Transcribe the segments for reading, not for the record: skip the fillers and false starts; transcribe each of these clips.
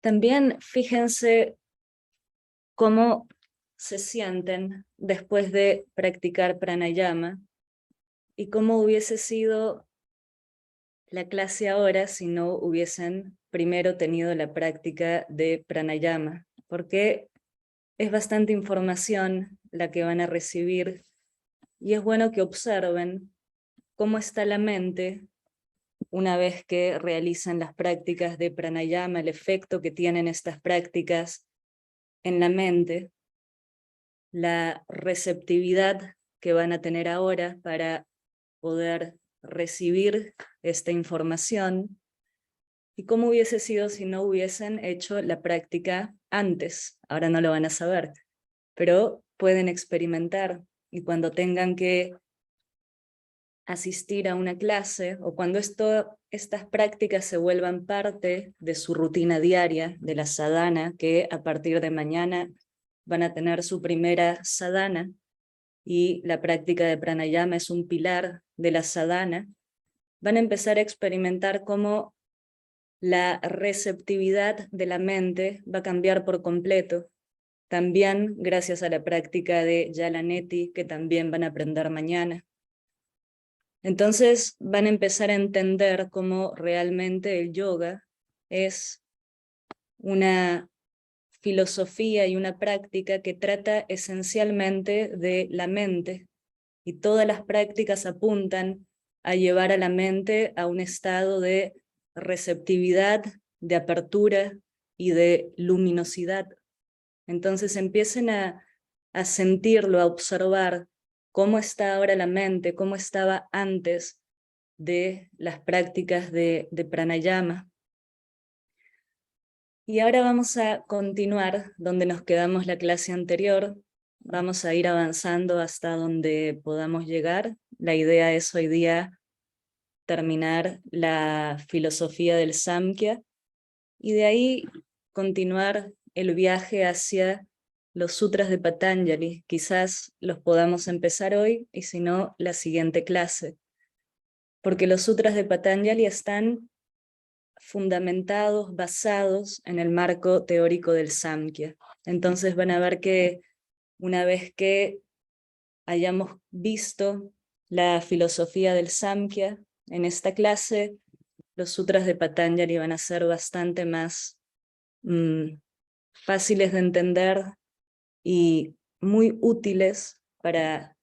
También fíjense cómo se sienten después de practicar pranayama y cómo hubiese sido la clase ahora si no hubiesen primero tenido la práctica de pranayama, porque es bastante información la que van a recibir y es bueno que observen cómo está la mente una vez que realizan las prácticas de pranayama, el efecto que tienen estas prácticas en la mente, la receptividad que van a tener ahora para poder recibir esta información y cómo hubiese sido si no hubiesen hecho la práctica antes. Ahora no lo van a saber, pero pueden experimentar y cuando tengan que asistir a una clase o cuando estas prácticas se vuelvan parte de su rutina diaria, de la sadhana, que a partir de mañana van a tener su primera sadhana, y la práctica de pranayama es un pilar de la sadhana, van a empezar a experimentar cómo la receptividad de la mente va a cambiar por completo, también gracias a la práctica de Yalaneti, que también van a aprender mañana. Entonces van a empezar a entender cómo realmente el yoga es una filosofía y una práctica que trata esencialmente de la mente, y todas las prácticas apuntan a llevar a la mente a un estado de receptividad, de apertura y de luminosidad. Entonces empiecen a sentirlo, a observar cómo está ahora la mente, cómo estaba antes de las prácticas de pranayama. Y ahora vamos a continuar donde nos quedamos la clase anterior. Vamos a ir avanzando hasta donde podamos llegar. La idea es hoy día terminar la filosofía del Samkhya y de ahí continuar el viaje hacia los sutras de Patanjali. Quizás los podamos empezar hoy y si no, la siguiente clase. Porque los sutras de Patanjali están fundamentados, basados en el marco teórico del Samkhya. Entonces van a ver que una vez que hayamos visto la filosofía del Samkhya en esta clase, los sutras de Patanjali van a ser bastante más fáciles de entender y muy útiles para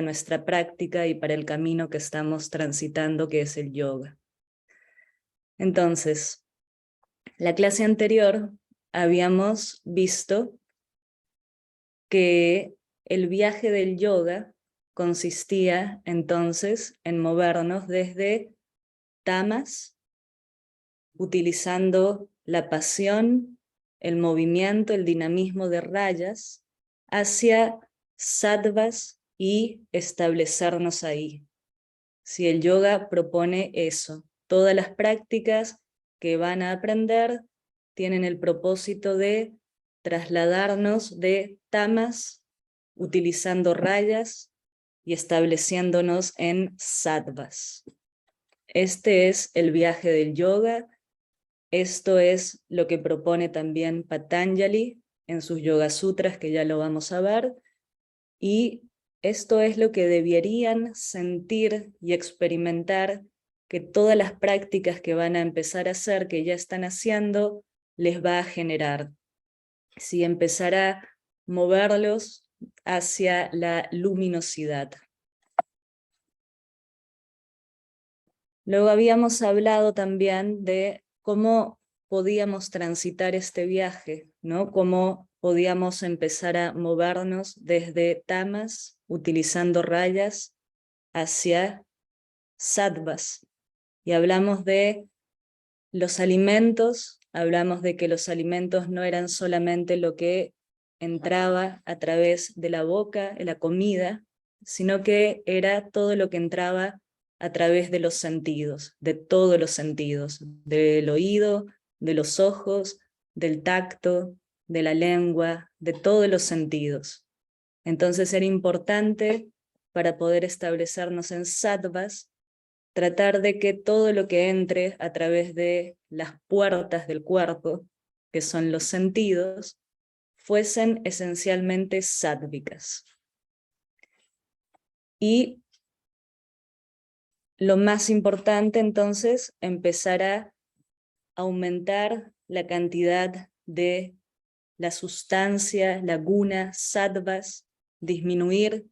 nuestra práctica y para el camino que estamos transitando, que es el yoga. Entonces, la clase anterior habíamos visto que el viaje del yoga consistía entonces en movernos desde tamas, utilizando la pasión, el movimiento, el dinamismo de rayas, hacia sattvas y establecernos ahí. Si el yoga propone eso, todas las prácticas que van a aprender tienen el propósito de trasladarnos de tamas, utilizando rayas y estableciéndonos en sattvas. Este es el viaje del yoga. Esto es lo que propone también Patanjali en sus Yoga Sutras, que ya lo vamos a ver, y esto es lo que deberían sentir y experimentar, que todas las prácticas que van a empezar a hacer, que ya están haciendo, les va a generar. Si empezar a moverlos hacia la luminosidad. Luego habíamos hablado también de cómo podíamos transitar este viaje, ¿no? Cómo podíamos empezar a movernos desde tamas, utilizando rayas, hacia sattvas. Y hablamos de los alimentos, hablamos de que los alimentos no eran solamente lo que entraba a través de la boca, la comida, sino que era todo lo que entraba a través de los sentidos, de todos los sentidos, del oído, de los ojos, del tacto, de la lengua, de todos los sentidos. Entonces era importante, para poder establecernos en sattvas, tratar de que todo lo que entre a través de las puertas del cuerpo, que son los sentidos, fuesen esencialmente sádvicas. Y lo más importante entonces, empezar a aumentar la cantidad de la sustancia, la guna, sattvas, disminuir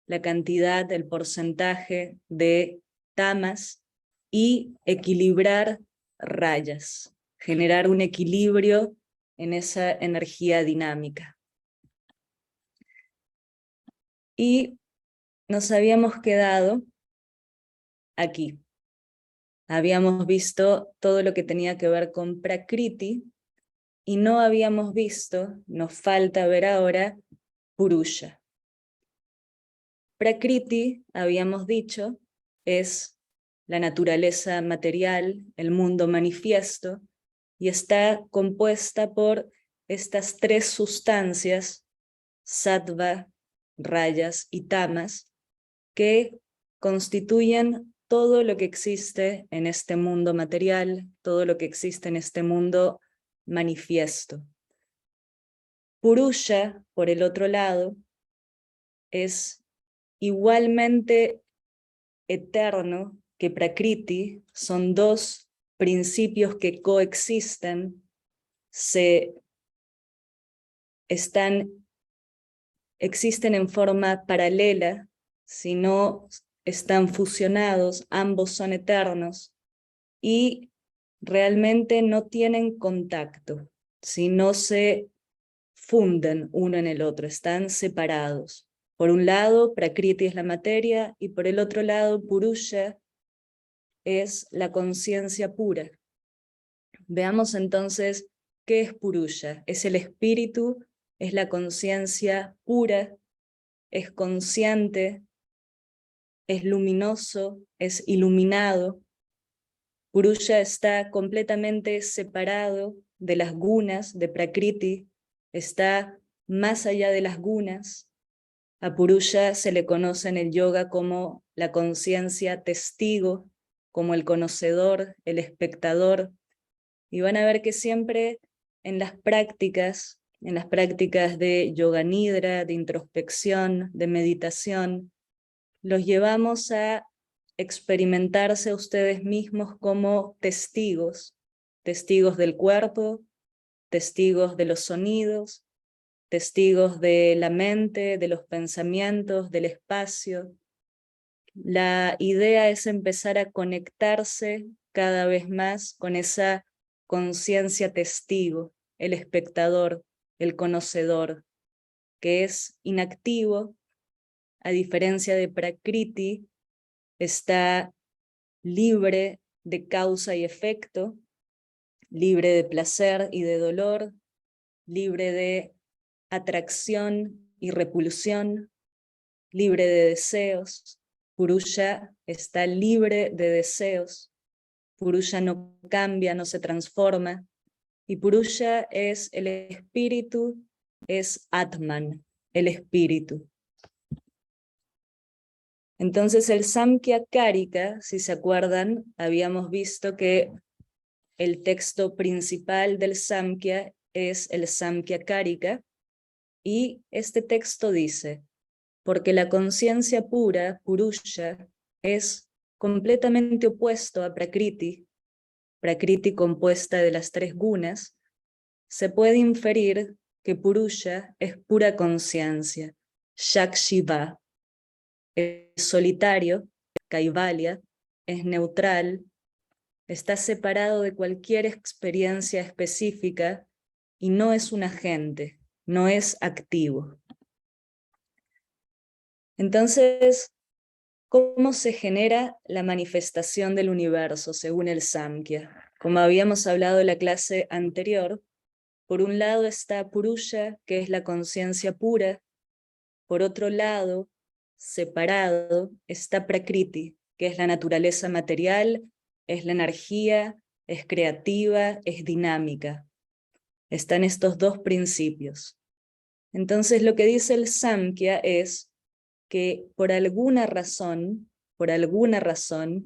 la cantidad, el porcentaje de tamas y equilibrar rayas, generar un equilibrio en esa energía dinámica. Y nos habíamos quedado aquí. Habíamos visto todo lo que tenía que ver con Prakriti y no habíamos visto, nos falta ver ahora, Purusha. Prakriti, habíamos dicho, es la naturaleza material, el mundo manifiesto, y está compuesta por estas tres sustancias, sattva, rayas y tamas, que constituyen todo lo que existe en este mundo material, todo lo que existe en este mundo manifiesto. Purusha, por el otro lado, es igualmente eterno que Prakriti, son dos principios que coexisten, existen en forma paralela, si no están fusionados, ambos son eternos, y realmente no tienen contacto, si no se funden uno en el otro, están separados. Por un lado, Prakriti es la materia, y por el otro lado, Purusha es la conciencia pura. Veamos entonces qué es Purusha. Es el espíritu, es la conciencia pura, es consciente, es luminoso, es iluminado. Purusha está completamente separado de las gunas, de Prakriti, está más allá de las gunas. A Purusha se le conoce en el yoga como la conciencia testigo, como el conocedor, el espectador, y van a ver que siempre en las prácticas de yoga nidra, de introspección, de meditación, los llevamos a experimentarse a ustedes mismos como testigos, testigos del cuerpo, testigos de los sonidos, testigos de la mente, de los pensamientos, del espacio. La idea es empezar a conectarse cada vez más con esa conciencia testigo, el espectador, el conocedor, que es inactivo, a diferencia de Prakriti, está libre de causa y efecto, libre de placer y de dolor, libre de atracción y repulsión, libre de deseos. Purusha está libre de deseos. Purusha no cambia, no se transforma. Y Purusha es el espíritu, es Atman, el espíritu. Entonces el Samkhya Karika, si se acuerdan, habíamos visto que el texto principal del Samkhya es el Samkhya Karika, y este texto dice: porque la conciencia pura, Purusha, es completamente opuesto a Prakriti, Prakriti compuesta de las tres gunas, se puede inferir que Purusha es pura conciencia, Shakshiva, es solitario, Kaivalya, es neutral, está separado de cualquier experiencia específica y no es un agente, no es activo. Entonces, ¿cómo se genera la manifestación del universo según el Samkhya? Como habíamos hablado en la clase anterior, por un lado está Purusha, que es la conciencia pura. Por otro lado, separado, está Prakriti, que es la naturaleza material, es la energía, es creativa, es dinámica. Están estos dos principios. Entonces lo que dice el Samkhya es que por alguna razón,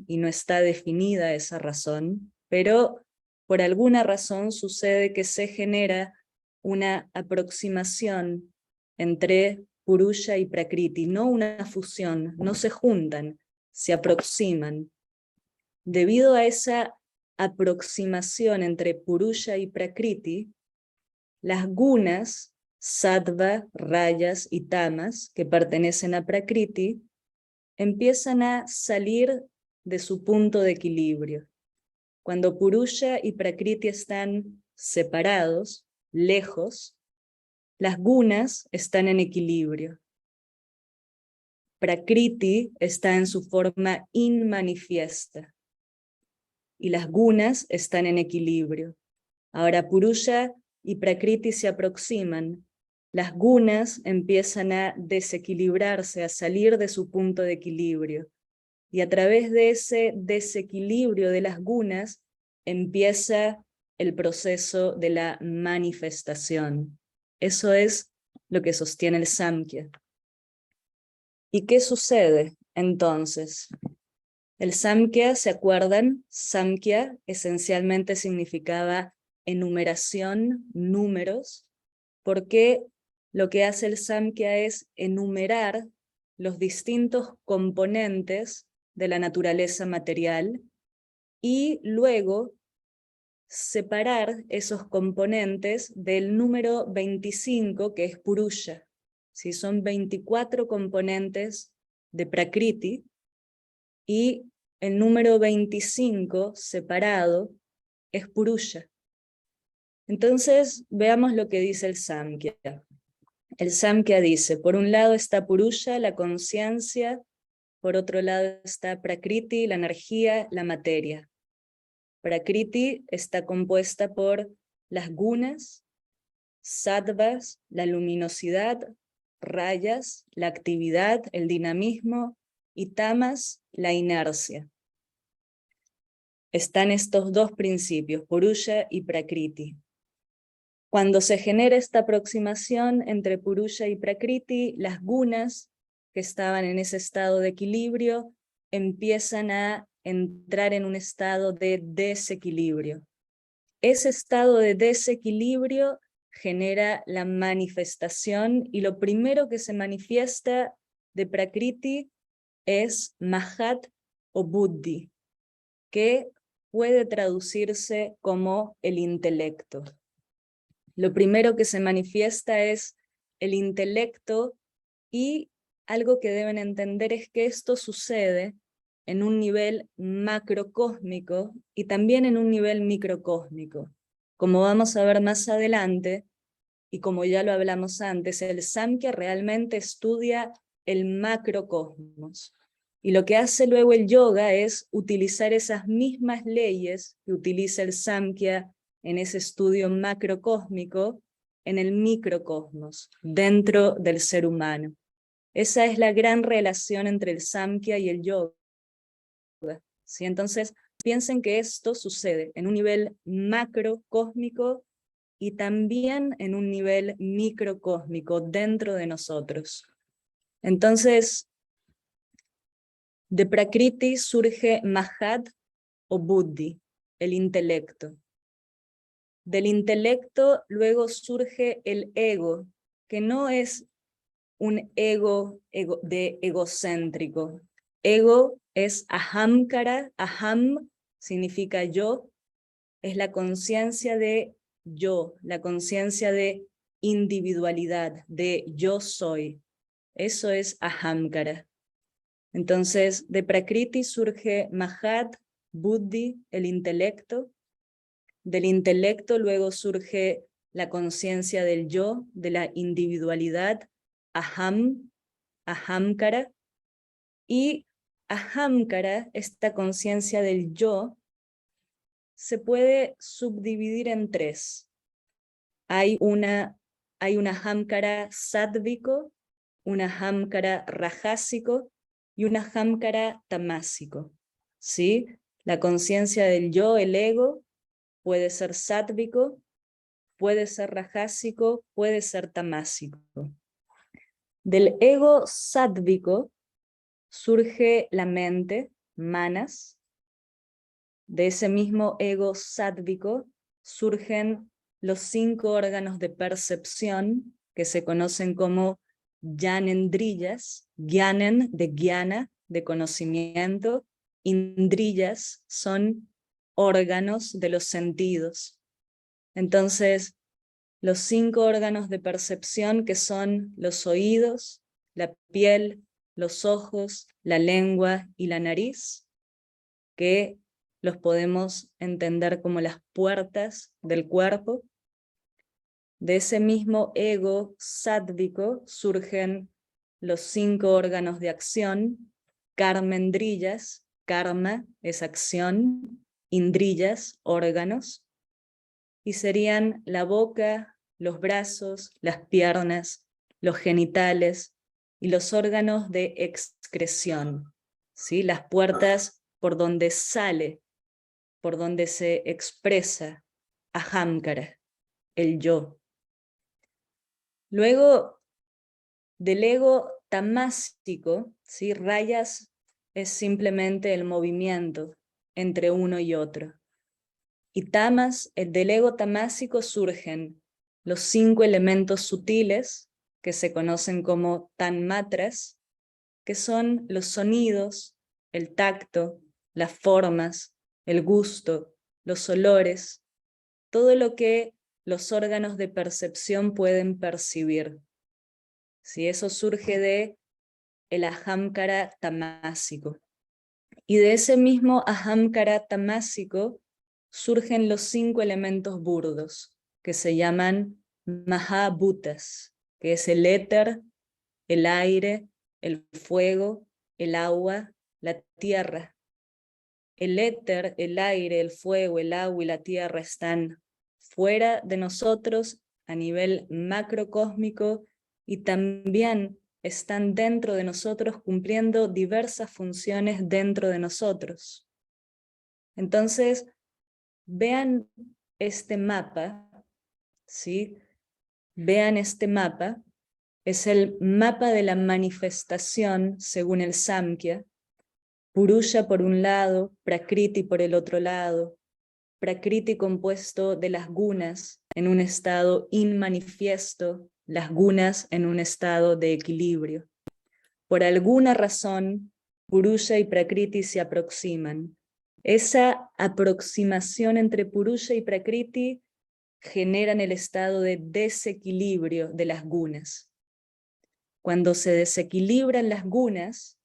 y no está definida esa razón, pero por alguna razón sucede que se genera una aproximación entre Purusha y Prakriti, no una fusión, no se juntan, se aproximan. Debido a esa aproximación entre Purusha y Prakriti, las gunas, sattva, rayas y tamas, que pertenecen a Prakriti, empiezan a salir de su punto de equilibrio. Cuando Purusha y Prakriti están separados, lejos, las gunas están en equilibrio. Prakriti está en su forma inmanifiesta y las gunas están en equilibrio. Ahora Purusha y Prakriti se aproximan, las gunas empiezan a desequilibrarse, a salir de su punto de equilibrio. Y a través de ese desequilibrio de las gunas empieza el proceso de la manifestación. Eso es lo que sostiene el Samkhya. ¿Y qué sucede entonces? El Samkhya, ¿se acuerdan? Samkhya esencialmente significaba enumeración, números, porque lo que hace el Samkhya es enumerar los distintos componentes de la naturaleza material y luego separar esos componentes del número 25, que es Purusha. ¿Sí? Son 24 componentes de Prakriti, y el número 25 separado es Purusha. Entonces veamos lo que dice el Samkhya. El Samkhya dice, por un lado está Purusha, la conciencia, por otro lado está Prakriti, la energía, la materia. Prakriti está compuesta por las gunas, sattvas, la luminosidad, rayas, la actividad, el dinamismo, y tamas, la inercia. Están estos dos principios, Purusha y Prakriti. Cuando se genera esta aproximación entre Purusha y Prakriti, las gunas que estaban en ese estado de equilibrio empiezan a entrar en un estado de desequilibrio. Ese estado de desequilibrio genera la manifestación, y lo primero que se manifiesta de Prakriti es Mahat o Buddhi, que puede traducirse como el intelecto. Lo primero que se manifiesta es el intelecto, y algo que deben entender es que esto sucede en un nivel macrocósmico y también en un nivel microcósmico. Como vamos a ver más adelante, y como ya lo hablamos antes, el Samkhya realmente estudia el macrocosmos. Y lo que hace luego el yoga es utilizar esas mismas leyes que utiliza el Samkhya en ese estudio macrocósmico en el microcosmos, dentro del ser humano. Esa es la gran relación entre el Samkhya y el yoga. ¿Sí? Entonces, piensen que esto sucede en un nivel macrocósmico y también en un nivel microcósmico dentro de nosotros. Entonces, de Prakriti surge Mahat o Buddhi, el intelecto. Del intelecto luego surge el ego, que no es un ego de egocéntrico. Ego es ahamkara, aham significa yo, es la conciencia de yo, la conciencia de individualidad, de yo soy. Eso es ahamkara. Entonces, de Prakriti surge Mahat, Buddhi, el intelecto. Del intelecto luego surge la conciencia del yo, de la individualidad, aham, ahamkara. Y ahamkara, esta conciencia del yo, se puede subdividir en tres. Hay una ahamkara sádvico, un ahamkara rajásico y un ahamkara tamásico. ¿Sí? La conciencia del yo, el ego, puede ser sádvico, puede ser rajásico, puede ser tamásico. Del ego sádvico surge la mente, manas, De ese mismo ego sádvico surgen los 5 órganos de percepción que se conocen como Gyanendriyas, Gyanen de Gyana, de conocimiento, Indriyas son órganos de los sentidos. Entonces, los 5 órganos de percepción que son los oídos, la piel, los ojos, la lengua y la nariz, que los podemos entender como las puertas del cuerpo. De ese mismo ego sádvico surgen los 5 órganos de acción, karmendriyas, karma es acción, indriyas, órganos, y serían la boca, los brazos, las piernas, los genitales y los órganos de excreción, ¿sí? Las puertas por donde sale, por donde se expresa ahamkara, el yo. Luego del ego tamásico, ¿sí? Rayas es simplemente el movimiento entre uno y otro. Y tamas, del ego tamásico surgen los 5 elementos sutiles que se conocen como tanmatras, que son los sonidos, el tacto, las formas, el gusto, los olores, todo lo que los órganos de percepción pueden percibir. Si eso surge de el ahamkara tamásico. Y de ese mismo ahamkara tamásico surgen los 5 elementos burdos, que se llaman mahabhutas, que es el éter, el aire, el fuego, el agua, la tierra. El éter, el aire, el fuego, el agua y la tierra están fuera de nosotros a nivel macrocósmico y también están dentro de nosotros cumpliendo diversas funciones dentro de nosotros. Entonces, vean este mapa, ¿sí? Vean este mapa, es el mapa de la manifestación según el Samkhya, Purusha por un lado, Prakriti por el otro lado, Prakriti compuesto de las gunas en un estado inmanifiesto, las gunas en un estado de equilibrio. Por alguna razón, Purusha y Prakriti se aproximan. Esa aproximación entre Purusha y Prakriti generan el estado de desequilibrio de las gunas. Cuando se desequilibran las gunas,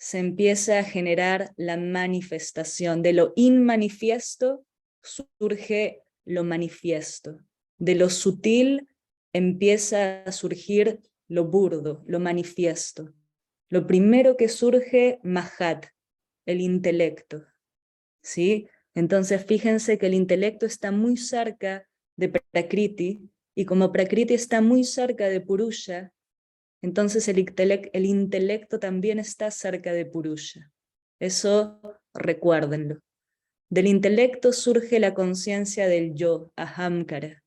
se empieza a generar la manifestación. De lo inmanifiesto surge lo manifiesto. De lo sutil empieza a surgir lo burdo, lo manifiesto. Lo primero que surge, Mahat, el intelecto. ¿Sí? Entonces fíjense que el intelecto está muy cerca de Prakriti, y como Prakriti está muy cerca de Purusha, entonces el intelecto también está cerca de Purusha. Eso recuérdenlo. Del intelecto surge la conciencia del yo, ahamkara.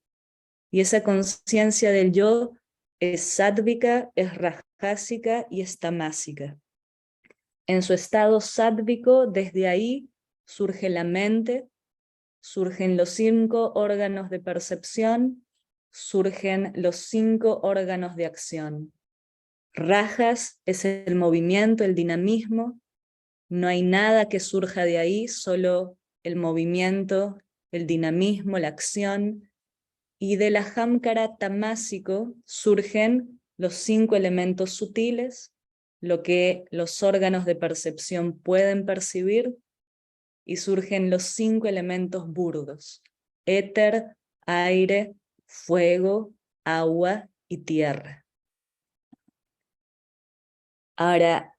Y esa conciencia del yo es sádvica, es rajásika y es tamásica. En su estado sádvico, desde ahí surge la mente, surgen los 5 órganos de percepción, surgen los 5 órganos de acción. Rajas es el movimiento, el dinamismo, no hay nada que surja de ahí, solo el movimiento, el dinamismo, la acción, y del ahamkara tamásico surgen los 5 elementos sutiles, lo que los órganos de percepción pueden percibir, y surgen los 5 elementos burdos, éter, aire, fuego, agua y tierra. Ahora,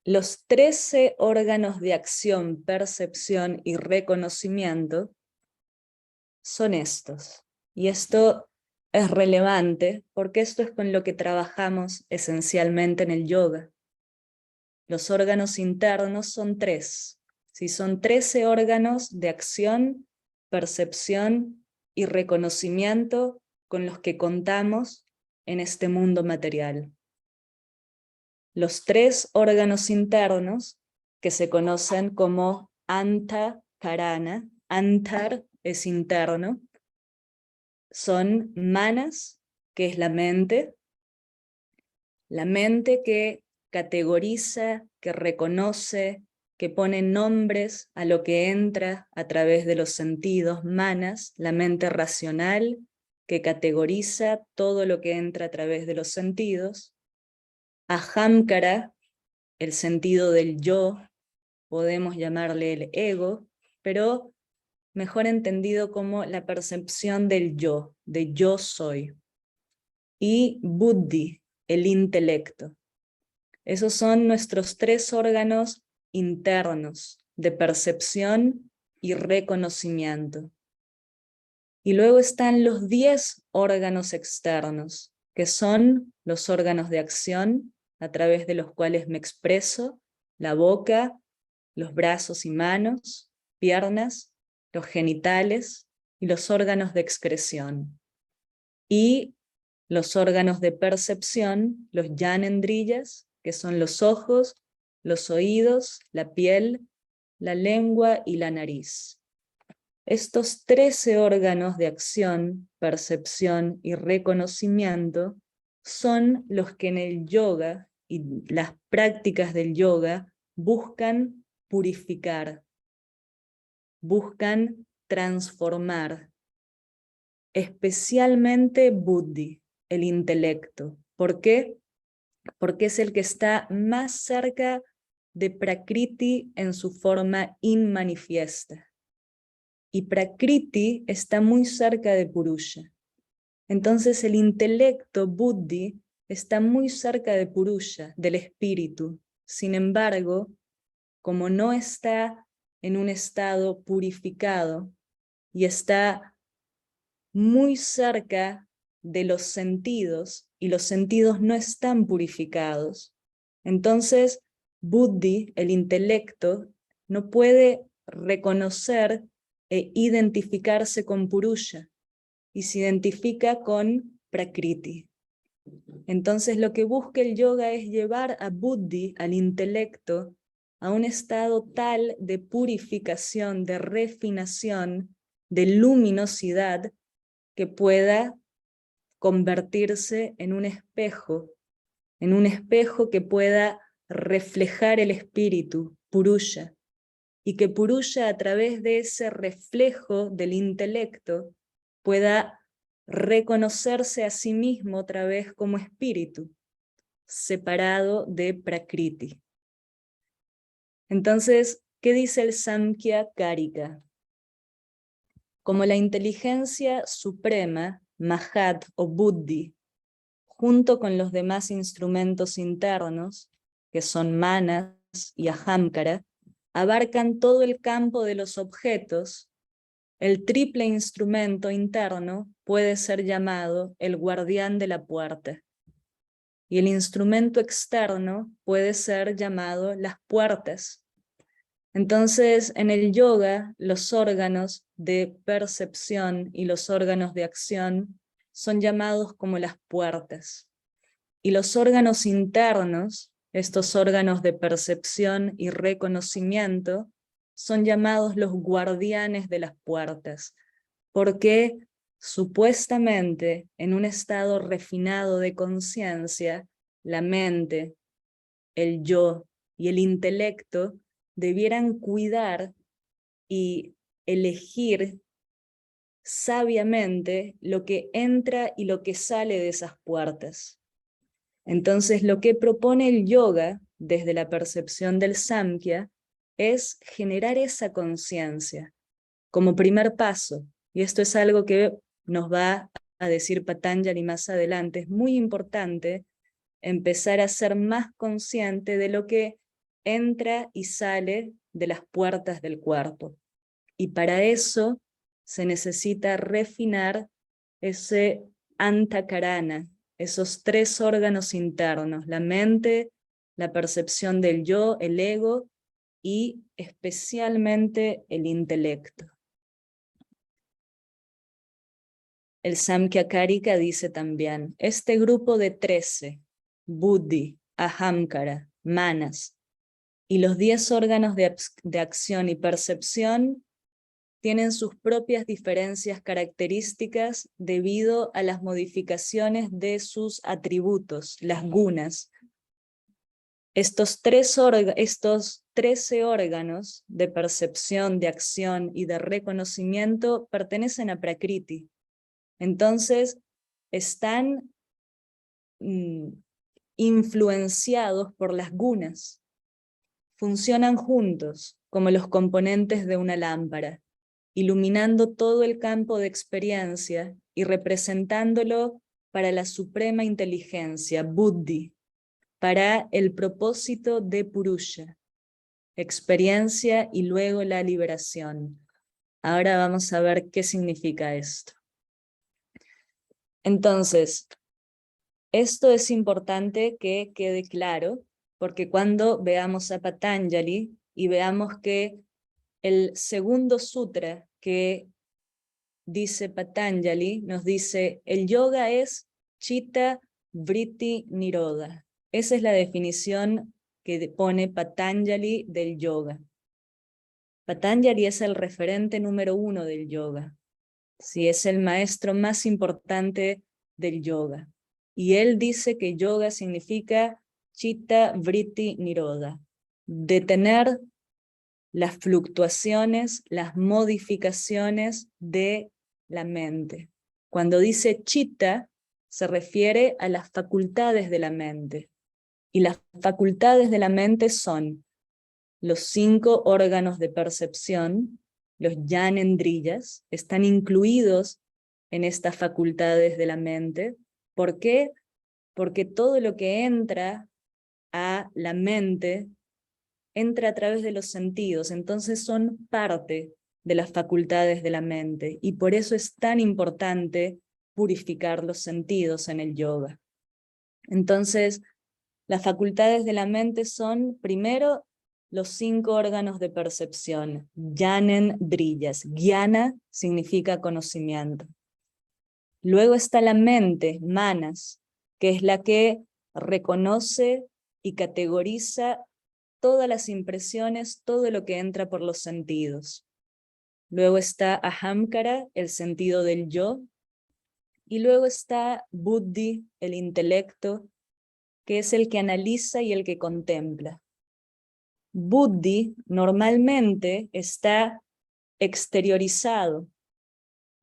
los 13 órganos de acción, percepción y reconocimiento son estos. Y esto es relevante porque esto es con lo que trabajamos esencialmente en el yoga. Los órganos internos son 3. ¿Sí? Son 13 órganos de acción, percepción y reconocimiento con los que contamos en este mundo material. Los 3 órganos internos que se conocen como Anta karana. Antar es interno. Son manas, que es la mente que categoriza, que reconoce, que pone nombres a lo que entra a través de los sentidos. Manas, la mente racional, que categoriza todo lo que entra a través de los sentidos. Ahamkara, el sentido del yo, podemos llamarle el ego, pero mejor entendido como la percepción del yo, de yo soy. Y buddhi, el intelecto. Esos son nuestros 3 órganos internos de percepción y reconocimiento. Y luego están los 10 órganos externos, que son los órganos de acción a través de los cuales me expreso: la boca, los brazos y manos, piernas, los genitales y los órganos de excreción. Y los órganos de percepción, los yanendriyas, que son los ojos, los oídos, la piel, la lengua y la nariz. Estos 13 órganos de acción, percepción y reconocimiento son los que en el yoga y las prácticas del yoga buscan purificar, buscan transformar, especialmente buddhi, el intelecto. ¿Por qué? Porque es el que está más cerca de Prakriti en su forma inmanifiesta. Y Prakriti está muy cerca de Purusha. Entonces el intelecto, buddhi, está muy cerca de Purusha, del espíritu. Sin embargo, como no está en un estado purificado y está muy cerca de los sentidos, y los sentidos no están purificados, entonces buddhi, el intelecto, no puede reconocer e identificarse con Purusha, y se identifica con Prakriti. Entonces lo que busca el yoga es llevar a buddhi, al intelecto, a un estado tal de purificación, de refinación, de luminosidad, que pueda convertirse en un espejo que pueda reflejar el espíritu, Purusha, y que Purusha, a través de ese reflejo del intelecto, pueda reconocerse a sí mismo otra vez como espíritu, separado de Prakriti. Entonces, ¿qué dice el Samkhya Karika? Como la inteligencia suprema, Mahat o Buddhi, junto con los demás instrumentos internos, que son manas y ahamkara, abarcan todo el campo de los objetos, el triple instrumento interno puede ser llamado el guardián de la puerta, y el instrumento externo puede ser llamado las puertas. Entonces, en el yoga, los órganos de percepción y los órganos de acción son llamados como las puertas. Y los órganos internos, estos órganos de percepción y reconocimiento, son llamados los guardianes de las puertas, porque supuestamente en un estado refinado de conciencia, la mente, el yo y el intelecto debieran cuidar y elegir sabiamente lo que entra y lo que sale de esas puertas. Entonces lo que propone el yoga desde la percepción del Samkhya es generar esa conciencia como primer paso, y esto es algo que nos va a decir Patanjali más adelante. Es muy importante empezar a ser más consciente de lo que entra y sale de las puertas del cuerpo. Y para eso se necesita refinar ese antakarana, esos 3 órganos internos: la mente, la percepción del yo, el ego, y especialmente el intelecto. El Samkhya Karika dice también: este grupo de 13, buddhi, ahamkara, manas, y los 10 órganos de acción y percepción tienen sus propias diferencias características debido a las modificaciones de sus atributos, las gunas. Estos 13 órganos de percepción, de acción y de reconocimiento pertenecen a Prakriti. Entonces, están influenciados por las gunas. Funcionan juntos, como los componentes de una lámpara, iluminando todo el campo de experiencia y representándolo para la suprema inteligencia, Buddhi, para el propósito de Purusha, experiencia y luego la liberación. Ahora vamos a ver qué significa esto. Entonces, esto es importante que quede claro, porque cuando veamos a Patanjali y veamos que el segundo sutra que dice Patanjali nos dice, el yoga es Chitta Vritti Nirodha. Esa es la definición que pone Patanjali del yoga. Patanjali es el referente número 1 del yoga. Sí, es el maestro más importante del yoga. Y él dice que yoga significa Chitta Vritti Nirodha, detener las fluctuaciones, las modificaciones de la mente. Cuando dice chitta, se refiere a las facultades de la mente. Y las facultades de la mente son los 5 órganos de percepción, los yanendriyas, están incluidos en estas facultades de la mente. ¿Por qué? Porque todo lo que entra a la mente entra a través de los sentidos, entonces son parte de las facultades de la mente, y por eso es tan importante purificar los sentidos en el yoga. Entonces, las facultades de la mente son, primero, los 5 órganos de percepción, yanendriyas. Jnana significa conocimiento. Luego está la mente, manas, que es la que reconoce y categoriza todas las impresiones, todo lo que entra por los sentidos. Luego está ahamkara, el sentido del yo, y luego está buddhi, el intelecto, que es el que analiza y el que contempla. Buddhi normalmente está exteriorizado,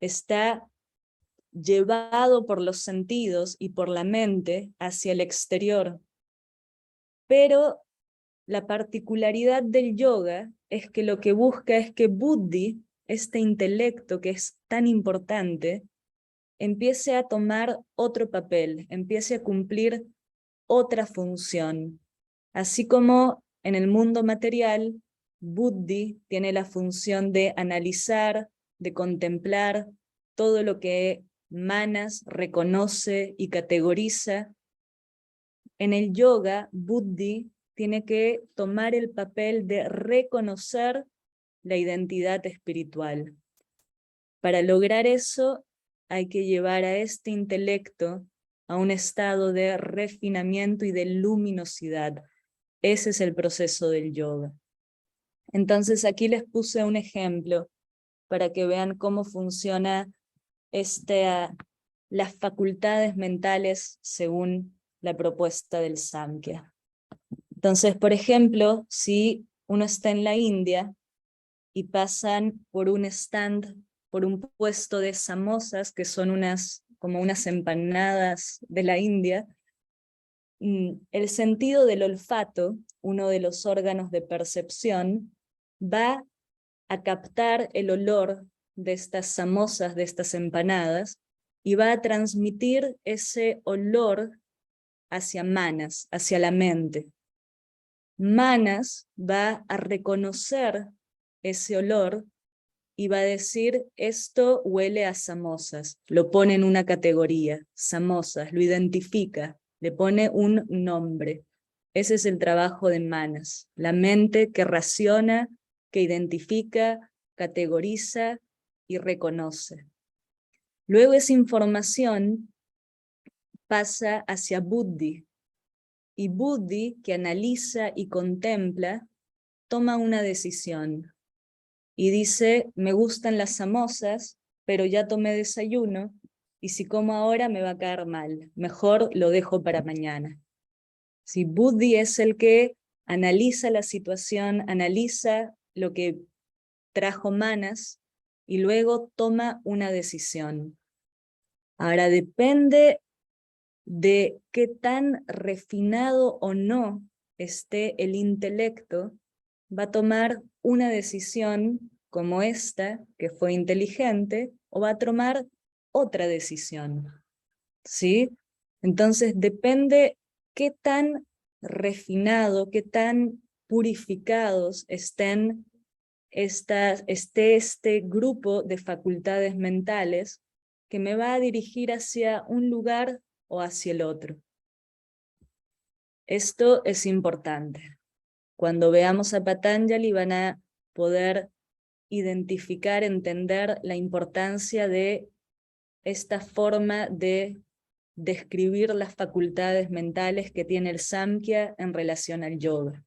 está llevado por los sentidos y por la mente hacia el exterior, pero la particularidad del yoga es que lo que busca es que Buddhi, este intelecto que es tan importante, empiece a tomar otro papel, empiece a cumplir otra función. Así como en el mundo material, Buddhi tiene la función de analizar, de contemplar todo lo que Manas reconoce y categoriza. En el yoga, Buddhi tiene que tomar el papel de reconocer la identidad espiritual. Para lograr eso, hay que llevar a este intelecto a un estado de refinamiento y de luminosidad. Ese es el proceso del yoga. Entonces aquí les puse un ejemplo para que vean cómo funciona las facultades mentales según la propuesta del Samkhya. Entonces, por ejemplo, si uno está en la India y pasan por un stand, por un puesto de samosas, que son como unas empanadas de la India, el sentido del olfato, uno de los órganos de percepción, va a captar el olor de estas samosas, de estas empanadas, y va a transmitir ese olor hacia Manas, hacia la mente. Manas va a reconocer ese olor y va a decir, esto huele a samosas, lo pone en una categoría, samosas, lo identifica, le pone un nombre. Ese es el trabajo de Manas, la mente que raciona, que identifica, categoriza y reconoce. Luego esa información pasa hacia Buddhi, y Buddhi, que analiza y contempla, toma una decisión. y dice, me gustan las samosas, pero ya tomé desayuno, y si como ahora me va a caer mal, mejor lo dejo para mañana. Si Buddhi es el que analiza la situación, analiza lo que trajo Manas, y luego toma una decisión. Ahora depende de qué tan refinado o no esté el intelecto, va a tomar una decisión como esta, que fue inteligente, o va a tomar otra decisión, ¿sí? Entonces depende qué tan refinado, qué tan purificados esté este grupo de facultades mentales que me va a dirigir hacia un lugar o hacia el otro. Esto es importante. Cuando veamos a Patanjali van a poder identificar, entender la importancia de esta forma de describir las facultades mentales que tiene el Samkhya en relación al yoga.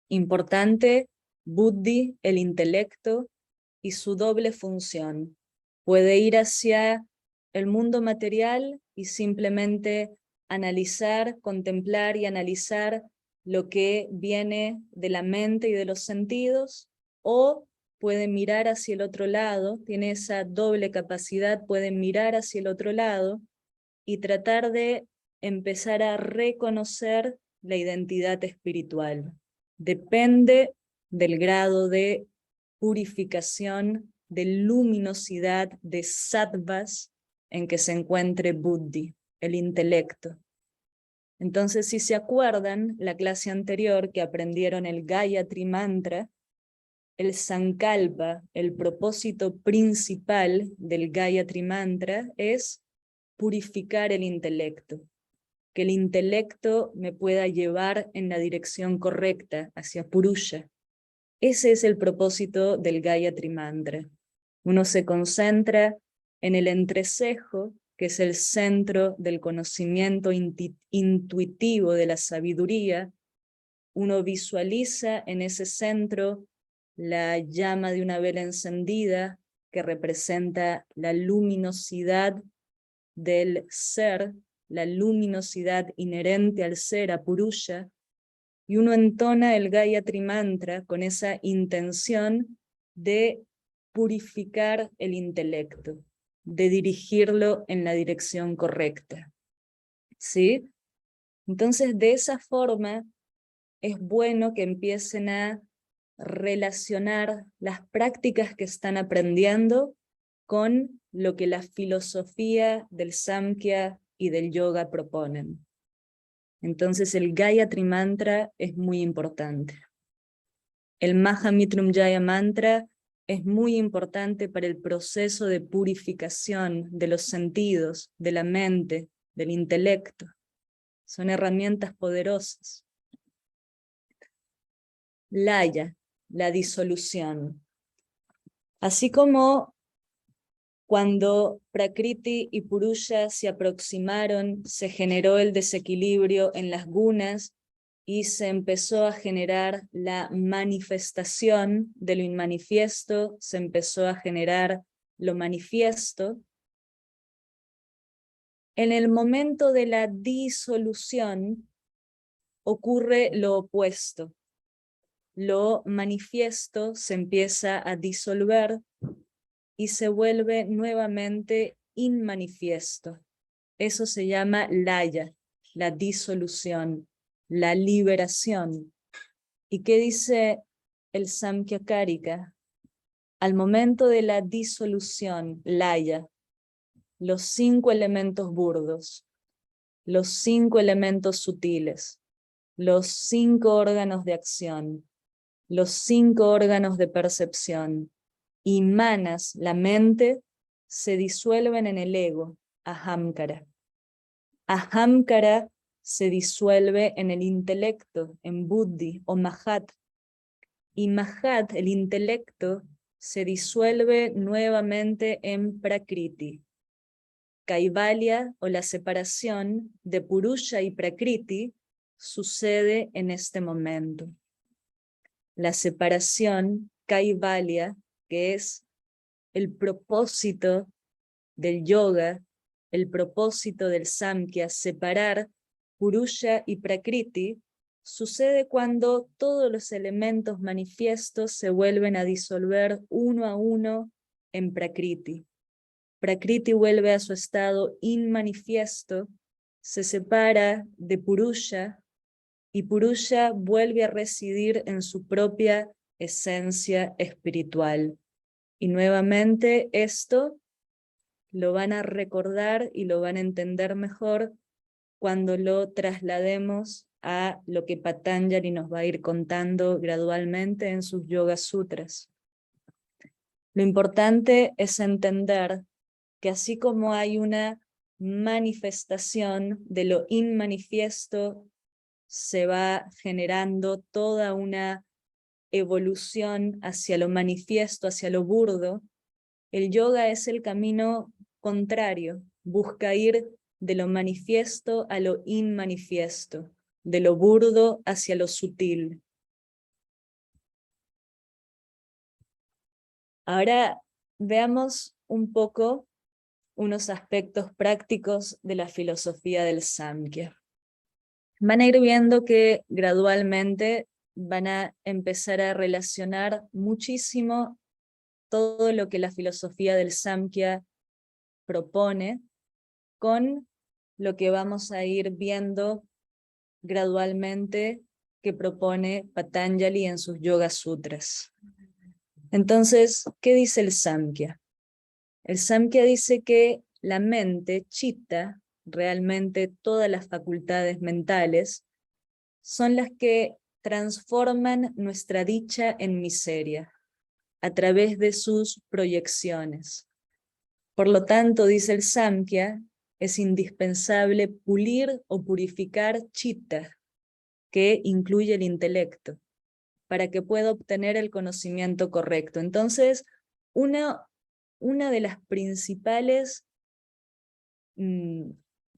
Importante, Buddhi, el intelecto, y su doble función. Puede ir hacia el mundo material y simplemente analizar, contemplar y analizar lo que viene de la mente y de los sentidos, o puede mirar hacia el otro lado, tiene esa doble capacidad, puede mirar hacia el otro lado y tratar de empezar a reconocer la identidad espiritual. Depende del grado de purificación, de luminosidad, de sattvas en que se encuentre Buddhi, el intelecto. Entonces, si se acuerdan, la clase anterior que aprendieron el Gayatri Mantra, el Sankalpa, el propósito principal del Gayatri Mantra es purificar el intelecto, que el intelecto me pueda llevar en la dirección correcta, hacia Purusha. Ese es el propósito del Gayatri Mantra. Uno se concentra en el entrecejo, que es el centro del conocimiento intuitivo de la sabiduría. Uno visualiza en ese centro la llama de una vela encendida que representa la luminosidad del ser, la luminosidad inherente al ser, a Purusha, y uno entona el Gayatri Mantra con esa intención de purificar el intelecto, de dirigirlo en la dirección correcta. ¿Sí? Entonces, de esa forma, es bueno que empiecen a relacionar las prácticas que están aprendiendo con lo que la filosofía del Samkhya y del yoga proponen. Entonces el Gayatri Mantra es muy importante. El Mahamrityunjaya Mantra es muy importante para el proceso de purificación de los sentidos, de la mente, del intelecto. Son herramientas poderosas. Laya, la disolución. Así como cuando Prakriti y Purusha se aproximaron, se generó el desequilibrio en las gunas y se empezó a generar la manifestación de lo inmanifiesto, se empezó a generar lo manifiesto. En el momento de la disolución ocurre lo opuesto. Lo manifiesto se empieza a disolver y se vuelve nuevamente inmanifiesto. Eso se llama laya, la disolución, la liberación. ¿Y qué dice el Samkhya-Karika? Al momento de la disolución, laya, los 5 elementos burdos, los 5 elementos sutiles, los 5 órganos de acción, los 5 órganos de percepción, y manas, la mente, se disuelven en el ego, ahamkara. Ahamkara se disuelve en el intelecto, en buddhi o mahat. Y mahat, el intelecto, se disuelve nuevamente en prakriti. Kaivalya, o la separación de Purusha y Prakriti, sucede en este momento. La separación Kaivalya, que es el propósito del yoga, el propósito del Samkhya, separar Purusha y Prakriti, sucede cuando todos los elementos manifiestos se vuelven a disolver uno a uno en Prakriti. Prakriti vuelve a su estado inmanifiesto, se separa de Purusha, y Purusha vuelve a residir en su propia esencia espiritual. Y nuevamente esto lo van a recordar y lo van a entender mejor cuando lo traslademos a lo que Patanjali nos va a ir contando gradualmente en sus Yoga Sutras. Lo importante es entender que así como hay una manifestación de lo inmanifiesto, se va generando toda una evolución hacia lo manifiesto, hacia lo burdo. El yoga es el camino contrario, busca ir de lo manifiesto a lo inmanifiesto, de lo burdo hacia lo sutil. Ahora veamos un poco unos aspectos prácticos de la filosofía del Samkhya. Van a ir viendo que gradualmente van a empezar a relacionar muchísimo todo lo que la filosofía del Samkhya propone con lo que vamos a ir viendo gradualmente que propone Patanjali en sus Yoga Sutras. Entonces, ¿qué dice el Samkhya? El Samkhya dice que la mente, chitta, realmente todas las facultades mentales, son las que transforman nuestra dicha en miseria a través de sus proyecciones. Por lo tanto, dice el Samkhya, es indispensable pulir o purificar chitta, que incluye el intelecto, para que pueda obtener el conocimiento correcto. Entonces, una de las principales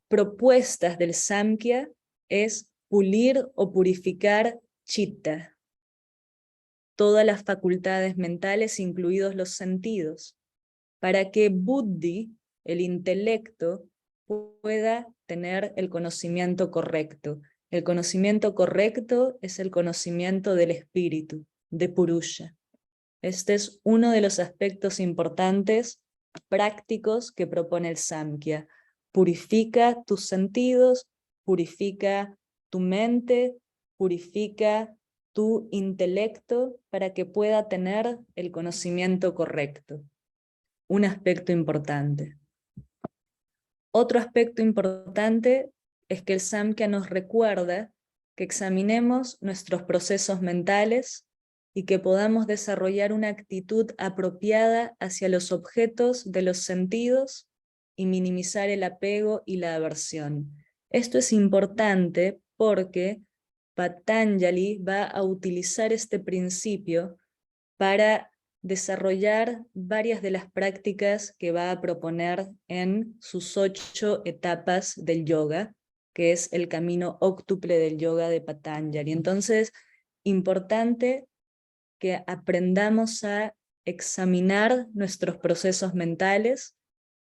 propuestas del Samkhya es pulir o purificar chitta, todas las facultades mentales, incluidos los sentidos, para que buddhi, el intelecto, pueda tener el conocimiento correcto. El conocimiento correcto es el conocimiento del espíritu, de Purusha. Este es uno de los aspectos importantes, prácticos, que propone el Samkhya. Purifica tus sentidos, purifica tu mente, purifica tu intelecto para que pueda tener el conocimiento correcto. Un aspecto importante. Otro aspecto importante es que el Samkhya nos recuerda que examinemos nuestros procesos mentales y que podamos desarrollar una actitud apropiada hacia los objetos de los sentidos y minimizar el apego y la aversión. Esto es importante porque Patanjali va a utilizar este principio para desarrollar varias de las prácticas que va a proponer en sus 8 etapas del yoga, que es el camino óctuple del yoga de Patanjali. Entonces, importante que aprendamos a examinar nuestros procesos mentales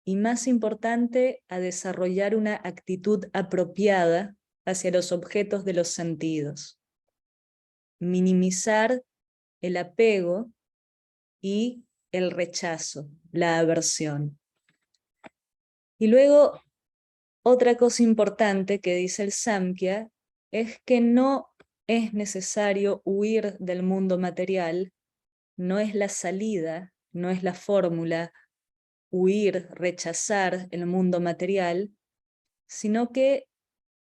y, más importante, a desarrollar una actitud apropiada hacia los objetos de los sentidos. Minimizar el apego y el rechazo, la aversión. Y luego, otra cosa importante que dice el Samkhya es que no es necesario huir del mundo material, no es la salida, no es la fórmula huir, rechazar el mundo material, sino que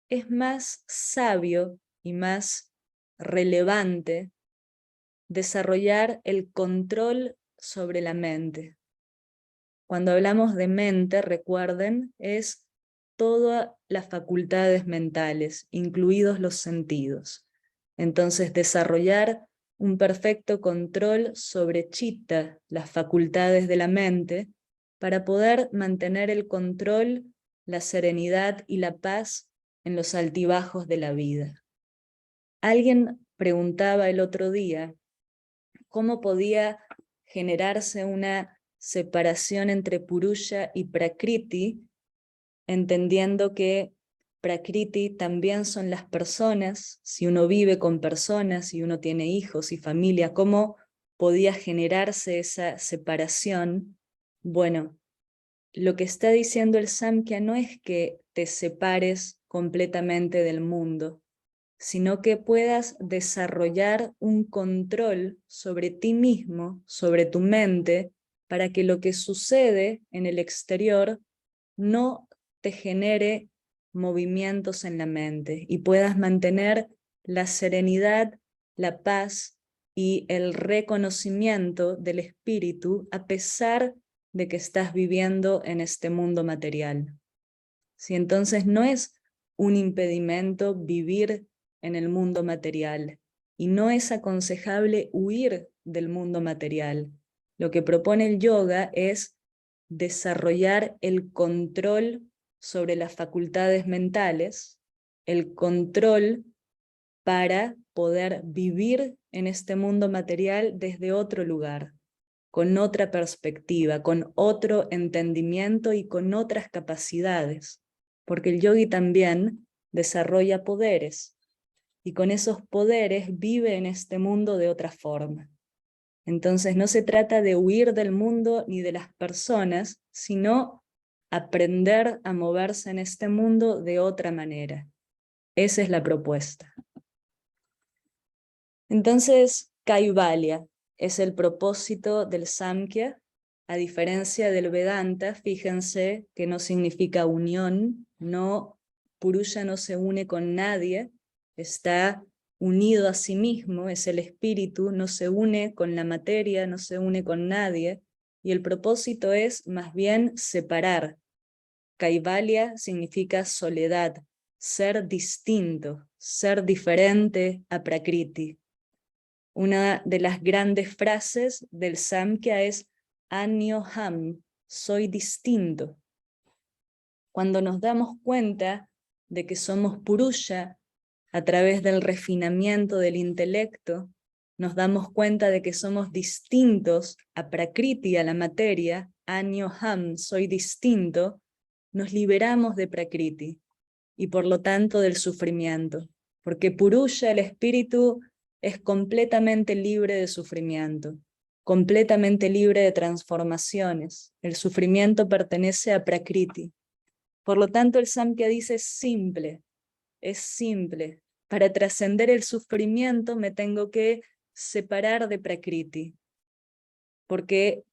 es más sabio y más relevante desarrollar el control sobre la mente. Cuando hablamos de mente, recuerden, es todas las facultades mentales, incluidos los sentidos. Entonces, desarrollar un perfecto control sobre chitta, las facultades de la mente, para poder mantener el control, la serenidad y la paz en los altibajos de la vida. Alguien preguntaba el otro día, cómo podía generarse una separación entre Purusha y Prakriti, entendiendo que Prakriti también son las personas. Si uno vive con personas, si uno tiene hijos y familia, ¿cómo podía generarse esa separación? Bueno, lo que está diciendo el Samkhya no es que te separes completamente del mundo, sino que puedas desarrollar un control sobre ti mismo, sobre tu mente, para que lo que sucede en el exterior no te genere movimientos en la mente y puedas mantener la serenidad, la paz y el reconocimiento del espíritu a pesar de que estás viviendo en este mundo material. Si entonces no es un impedimento vivir en el mundo material y no es aconsejable huir del mundo material. Lo que propone el yoga es desarrollar el control sobre las facultades mentales, el control para poder vivir en este mundo material desde otro lugar, con otra perspectiva, con otro entendimiento y con otras capacidades, porque el yogi también desarrolla poderes y con esos poderes vive en este mundo de otra forma. Entonces no se trata de huir del mundo ni de las personas, sino aprender a moverse en este mundo de otra manera. Esa es la propuesta. Entonces, Kaivalya es el propósito del Samkhya. A diferencia del Vedanta, fíjense que no significa unión, no, Purusha no se une con nadie, está unido a sí mismo, es el espíritu, no se une con la materia, no se une con nadie, y el propósito es más bien separar. Kaivalya significa soledad, ser distinto, ser diferente a Prakriti. Una de las grandes frases del Samkhya es Anyoham, soy distinto. Cuando nos damos cuenta de que somos Purusha a través del refinamiento del intelecto, nos damos cuenta de que somos distintos a Prakriti, a la materia, Anyoham, soy distinto, nos liberamos de Prakriti y por lo tanto del sufrimiento, porque Purusha, el espíritu, es completamente libre de sufrimiento, completamente libre de transformaciones. El sufrimiento pertenece a Prakriti. Por lo tanto, el Samkhya dice es simple, es simple. Para trascender el sufrimiento me tengo que separar de Prakriti, porque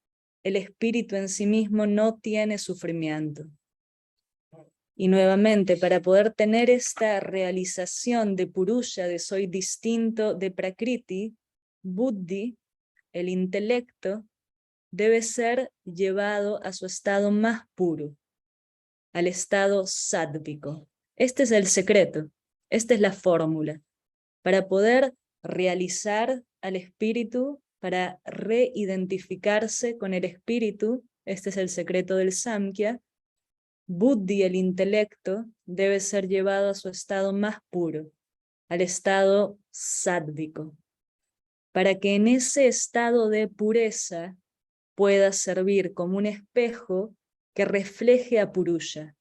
el espíritu en sí mismo no tiene sufrimiento. Y nuevamente, para poder tener esta realización de Purusha, de soy distinto de Prakriti, Buddhi, el intelecto, debe ser llevado a su estado más puro, al estado sádvico. Este es el secreto, esta es la fórmula. Para poder realizar al espíritu, para reidentificarse con el espíritu, este es el secreto del Samkhya, Buddhi, el intelecto, debe ser llevado a su estado más puro, al estado sádvico, para que en ese estado de pureza pueda servir como un espejo que refleje a Purusha.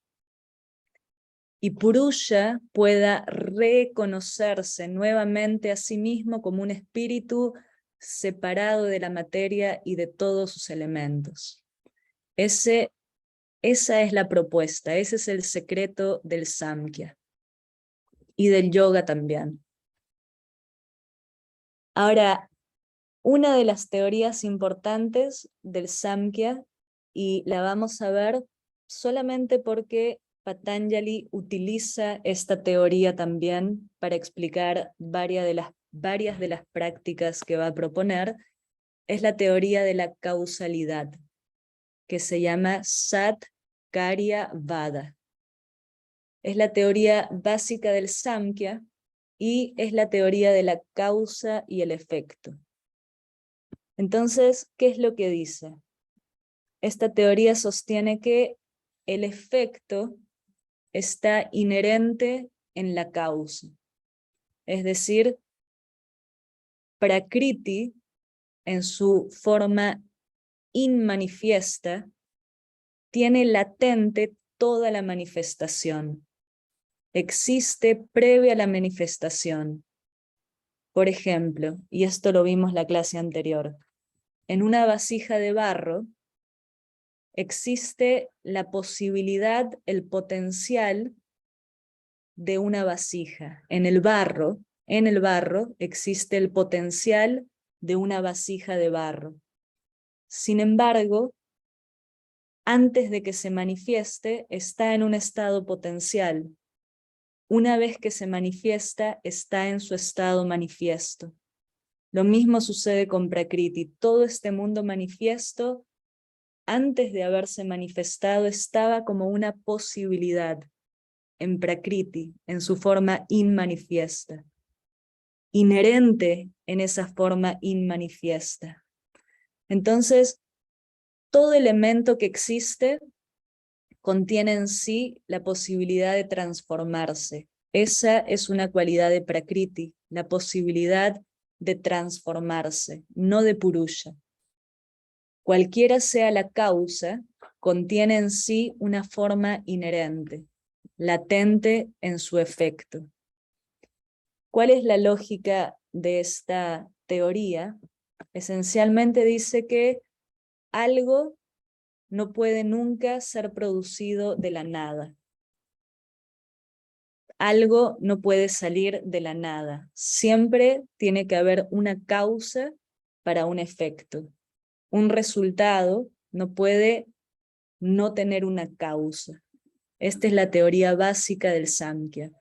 Y Purusha pueda reconocerse nuevamente a sí mismo como un espíritu separado de la materia y de todos sus elementos. Esa es la propuesta, ese es el secreto del Samkhya y del yoga también. Ahora, una de las teorías importantes del Samkhya, y la vamos a ver solamente porque Patanjali utiliza esta teoría también para explicar varias de las prácticas que va a proponer, es la teoría de la causalidad, que se llama Sat Karya Vada. Es la teoría básica del Samkhya y es la teoría de la causa y el efecto. Entonces, ¿qué es lo que dice? Esta teoría sostiene que el efecto está inherente en la causa. Es decir, Prakriti en su forma inmanifiesta, tiene latente toda la manifestación. Existe previa a la manifestación. Por ejemplo, y esto lo vimos la clase anterior, en una vasija de barro existe la posibilidad, el potencial de una vasija. En el barro existe el potencial de una vasija de barro. Sin embargo, antes de que se manifieste, está en un estado potencial. Una vez que se manifiesta, está en su estado manifiesto. Lo mismo sucede con Prakriti. Todo este mundo manifiesto, antes de haberse manifestado, estaba como una posibilidad en Prakriti, en su forma inmanifiesta, inherente en esa forma inmanifiesta. Entonces, todo elemento que existe contiene en sí la posibilidad de transformarse. Esa es una cualidad de Prakriti, la posibilidad de transformarse, no de Purusha. Cualquiera sea la causa, contiene en sí una forma inherente, latente en su efecto. ¿Cuál es la lógica de esta teoría? Esencialmente dice que algo no puede nunca ser producido de la nada. Algo no puede salir de la nada. Siempre tiene que haber una causa para un efecto. Un resultado no puede no tener una causa. Esta es la teoría básica del Samkhya.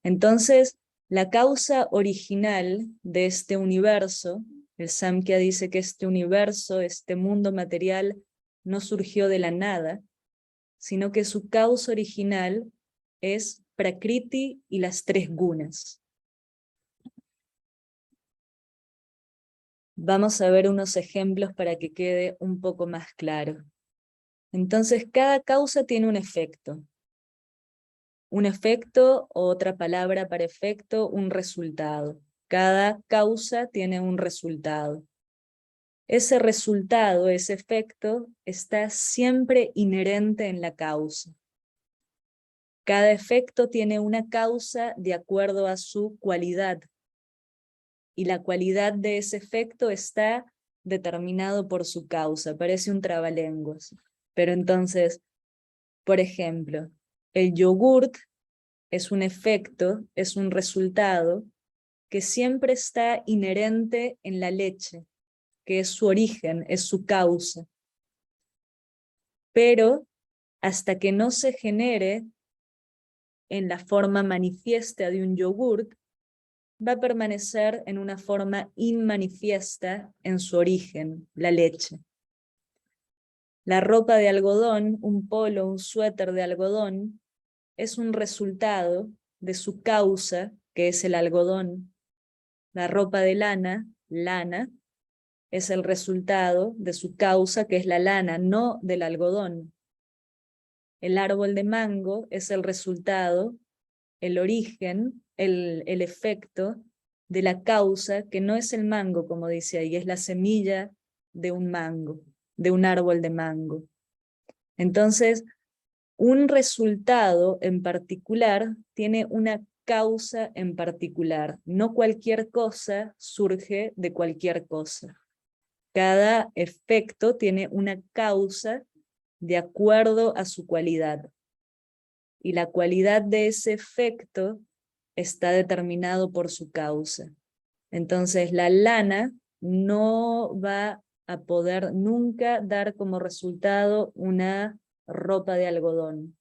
Entonces, la causa original de este universo, el Samkhya dice que este universo, este mundo material, no surgió de la nada, sino que su causa original es Prakriti y las tres gunas. Vamos a ver unos ejemplos para que quede un poco más claro. Entonces, cada causa tiene un efecto. Un efecto, o otra palabra para efecto, un resultado. Cada causa tiene un resultado. Ese resultado, ese efecto, está siempre inherente en la causa. Cada efecto tiene una causa de acuerdo a su cualidad. Y la cualidad de ese efecto está determinado por su causa. Parece un trabalenguas. Pero entonces, por ejemplo, el yogurt es un efecto, es un resultado que siempre está inherente en la leche, que es su origen, es su causa. Pero hasta que no se genere en la forma manifiesta de un yogurt, va a permanecer en una forma inmanifiesta en su origen, la leche. La ropa de algodón, un polo, un suéter de algodón, es un resultado de su causa, que es el algodón. La ropa de lana, lana, es el resultado de su causa, que es la lana, no del algodón. El árbol de mango es el resultado, el origen, el efecto de la causa, que no es el mango, como dice ahí, es la semilla de un mango, de un árbol de mango. Entonces, un resultado en particular tiene una causa en particular. No cualquier cosa surge de cualquier cosa. Cada efecto tiene una causa de acuerdo a su cualidad. Y la cualidad de ese efecto está determinado por su causa. Entonces la lana no va a poder nunca dar como resultado una ropa de algodón.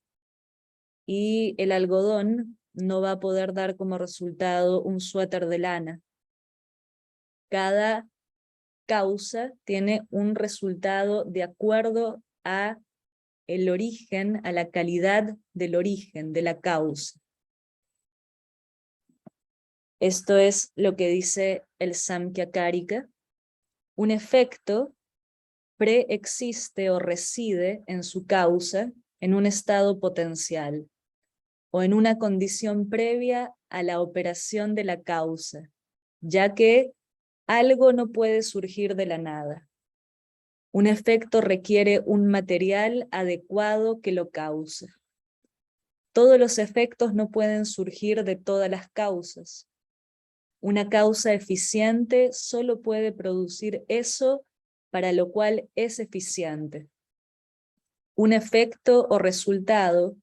Y el algodón no va a poder dar como resultado un suéter de lana. Cada causa tiene un resultado de acuerdo a el origen, a la calidad del origen, de la causa. Esto es lo que dice el Samkhya Karika. Un efecto preexiste o reside en su causa en un estado potencial o en una condición previa a la operación de la causa, ya que Algo no puede surgir de la nada. Un efecto requiere un material adecuado que lo cause. Todos los efectos no pueden surgir de todas las causas. Una causa eficiente solo puede producir eso para lo cual es eficiente. Un efecto o resultado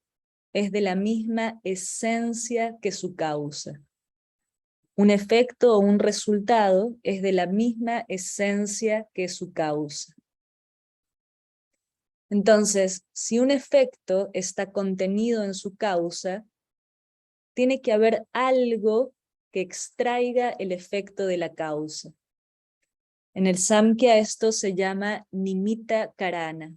es de la misma esencia que su causa. Un efecto o un resultado es de la misma esencia que su causa. Entonces, si un efecto está contenido en su causa, tiene que haber algo que extraiga el efecto de la causa. En el Samkhya esto se llama nimitta karana.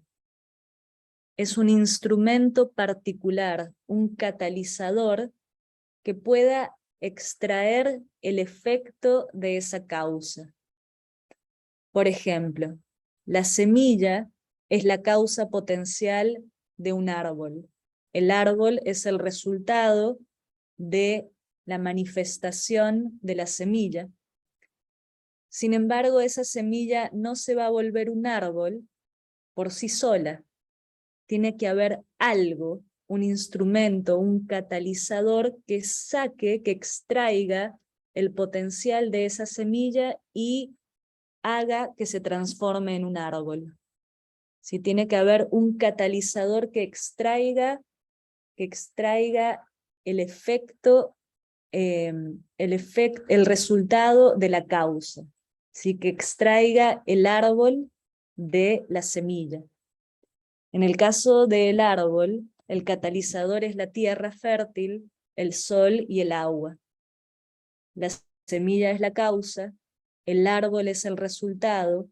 Es un instrumento particular, un catalizador que pueda extraer el efecto de esa causa. Por ejemplo, la semilla es la causa potencial de un árbol. El árbol es el resultado de la manifestación de la semilla. Sin embargo, esa semilla no se va a volver un árbol por sí sola. Tiene que haber algo, un instrumento, un catalizador que saque, que extraiga el potencial de esa semilla y haga que se transforme en un árbol. Sí, tiene que haber un catalizador que extraiga el efecto, el resultado de la causa. ¿Sí? Que extraiga el árbol de la semilla. En el caso del árbol, el catalizador es la tierra fértil, el sol y el agua. La semilla es la causa, el árbol es el resultado,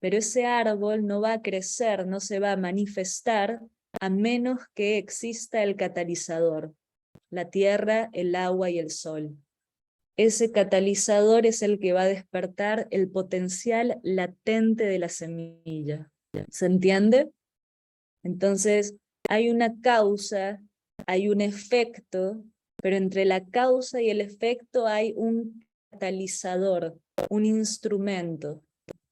pero ese árbol no va a crecer, no se va a manifestar a menos que exista el catalizador, la tierra, el agua y el sol. Ese catalizador es el que va a despertar el potencial latente de la semilla. ¿Se entiende? Entonces, hay una causa, hay un efecto, pero entre la causa y el efecto hay un catalizador, un instrumento,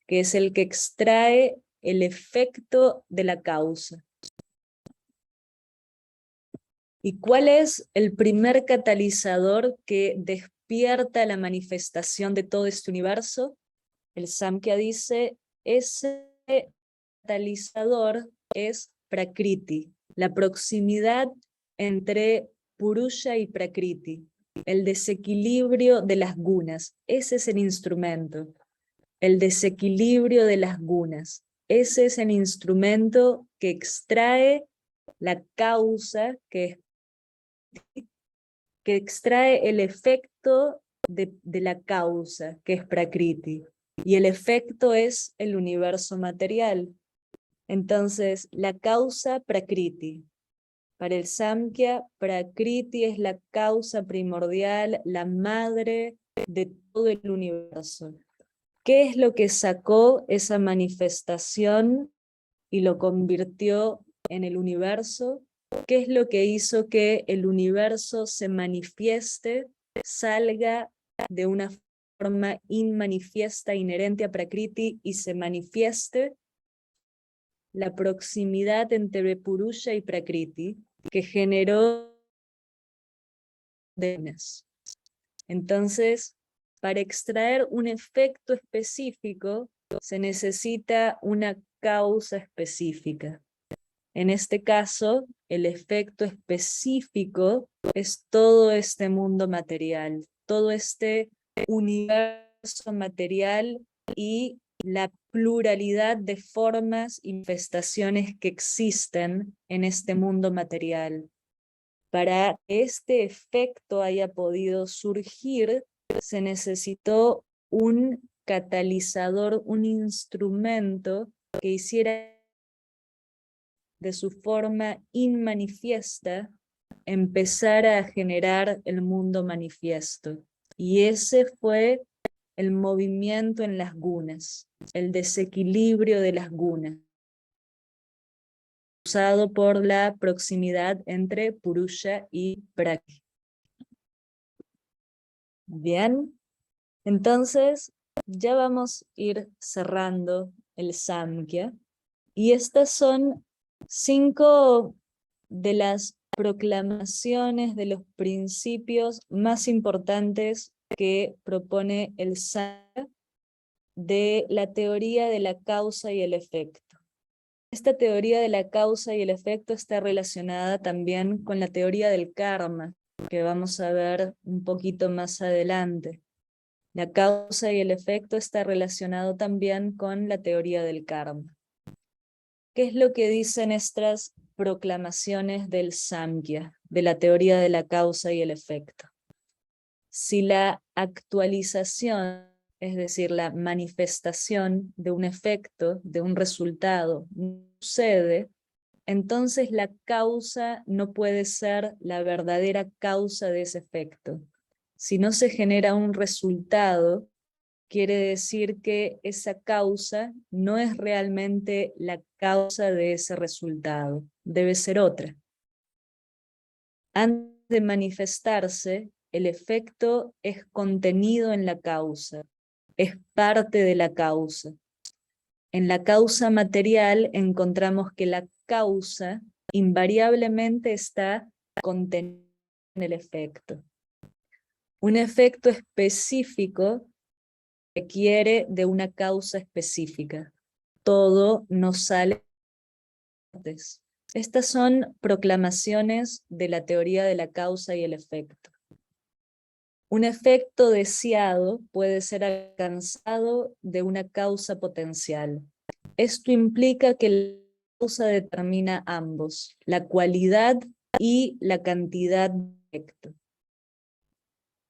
que es el que extrae el efecto de la causa. ¿Y cuál es el primer catalizador que despierta la manifestación de todo este universo? El Samkhya dice, ese catalizador es Prakriti, la proximidad entre Purusha y Prakriti, el desequilibrio de las gunas. Ese es el instrumento, el desequilibrio de las gunas. Ese es el instrumento que extrae la causa, que extrae el efecto de la causa, que es Prakriti. Y el efecto es el universo material. Entonces, la causa Prakriti. Para el Samkhya, Prakriti es la causa primordial, la madre de todo el universo. ¿Qué es lo que sacó esa manifestación y lo convirtió en el universo? ¿Qué es lo que hizo que el universo se manifieste, salga de una forma inmanifiesta, inherente a Prakriti, y se manifieste? La proximidad entre Purusha y Prakriti, que generó denes. Entonces, para extraer un efecto específico, se necesita una causa específica. En este caso, el efecto específico es todo este mundo material, todo este universo material y la pluralidad de formas y manifestaciones que existen en este mundo material. Para que este efecto haya podido surgir, se necesitó un catalizador, un instrumento que hiciera de su forma inmanifiesta empezar a generar el mundo manifiesto. Y ese fue el movimiento en las gunas, el desequilibrio de las gunas, causado por la proximidad entre Purusha y Prakriti. Bien, entonces Ya vamos a ir cerrando el Samkhya, y estas son 5 de las proclamaciones de los principios más importantes que propone el Samkhya de la teoría de la causa y el efecto. Esta teoría de la causa y el efecto está relacionada también con la teoría del karma, que vamos a ver un poquito más adelante. La causa y el efecto está relacionado también con la teoría del karma. ¿Qué es lo que dicen estas proclamaciones del Samkhya, de la teoría de la causa y el efecto? Si la actualización, es decir, la manifestación de un efecto, de un resultado, no sucede, entonces la causa no puede ser la verdadera causa de ese efecto. Si no se genera un resultado, quiere decir que esa causa no es realmente la causa de ese resultado, debe ser otra. Antes de manifestarse, el efecto es contenido en la causa, es parte de la causa. En la causa material encontramos que la causa invariablemente está contenida en el efecto. Un efecto específico requiere de una causa específica. Todo no sale antes. Estas son proclamaciones de la teoría de la causa y el efecto. Un efecto deseado puede ser alcanzado de una causa potencial. Esto implica que la causa determina ambos, la cualidad y la cantidad del efecto.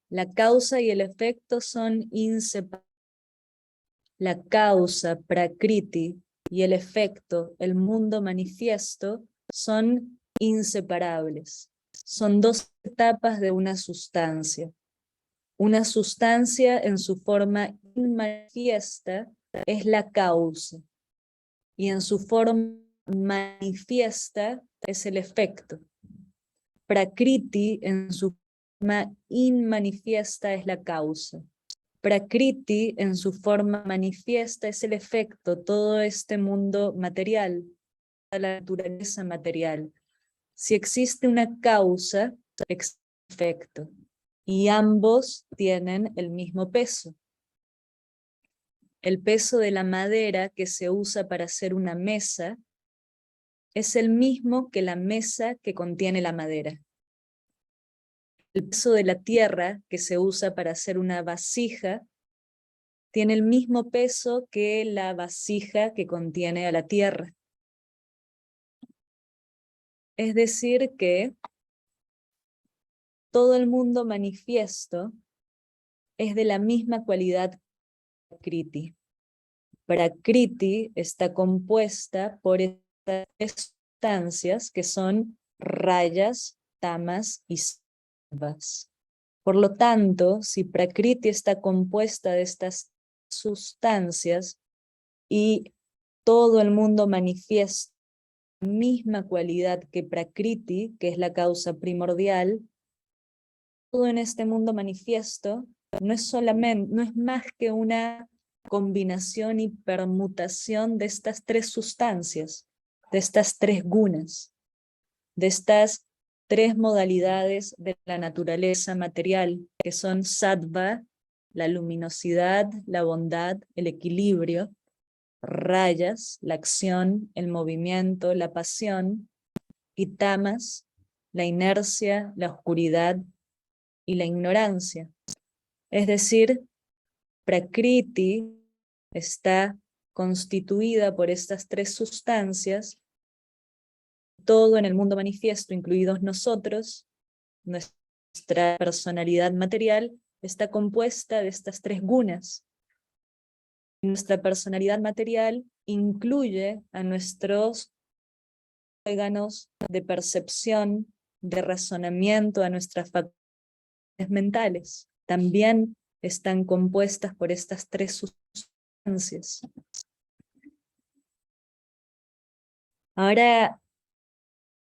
La causa y el efecto son inseparables. La causa, prakriti, y el efecto, el mundo manifiesto, son inseparables. Son 2 etapas de una sustancia. Una sustancia en su forma inmanifiesta es la causa, y en su forma manifiesta es el efecto. Prakriti en su forma inmanifiesta es la causa. Prakriti en su forma manifiesta es el efecto, todo este mundo material, la naturaleza material. Si existe una causa, existe un efecto, y ambos tienen el mismo peso. El peso de la madera que se usa para hacer una mesa es el mismo que la mesa que contiene la madera. El peso de la tierra que se usa para hacer una vasija tiene el mismo peso que la vasija que contiene a la tierra. Es decir que todo el mundo manifiesto es de la misma cualidad que Prakriti. Prakriti está compuesta por estas sustancias que son rayas, tamas y sattvas. Por lo tanto, si Prakriti está compuesta de estas sustancias y todo el mundo manifiesta la misma cualidad que Prakriti, que es la causa primordial, todo en este mundo manifiesto no es más que una combinación y permutación de estas 3 sustancias, de estas 3 gunas, de estas 3 modalidades de la naturaleza material, que son sattva, la luminosidad, la bondad, el equilibrio, rayas, la acción, el movimiento, la pasión, y tamas, la inercia, la oscuridad y la ignorancia. Es decir, Prakriti está constituida por estas 3 sustancias. Todo en el mundo manifiesto, incluidos nosotros, nuestra personalidad material, está compuesta de estas 3 gunas. Nuestra personalidad material incluye a nuestros órganos de percepción, de razonamiento, a nuestras facultades mentales. También están compuestas por estas 3 sustancias. Ahora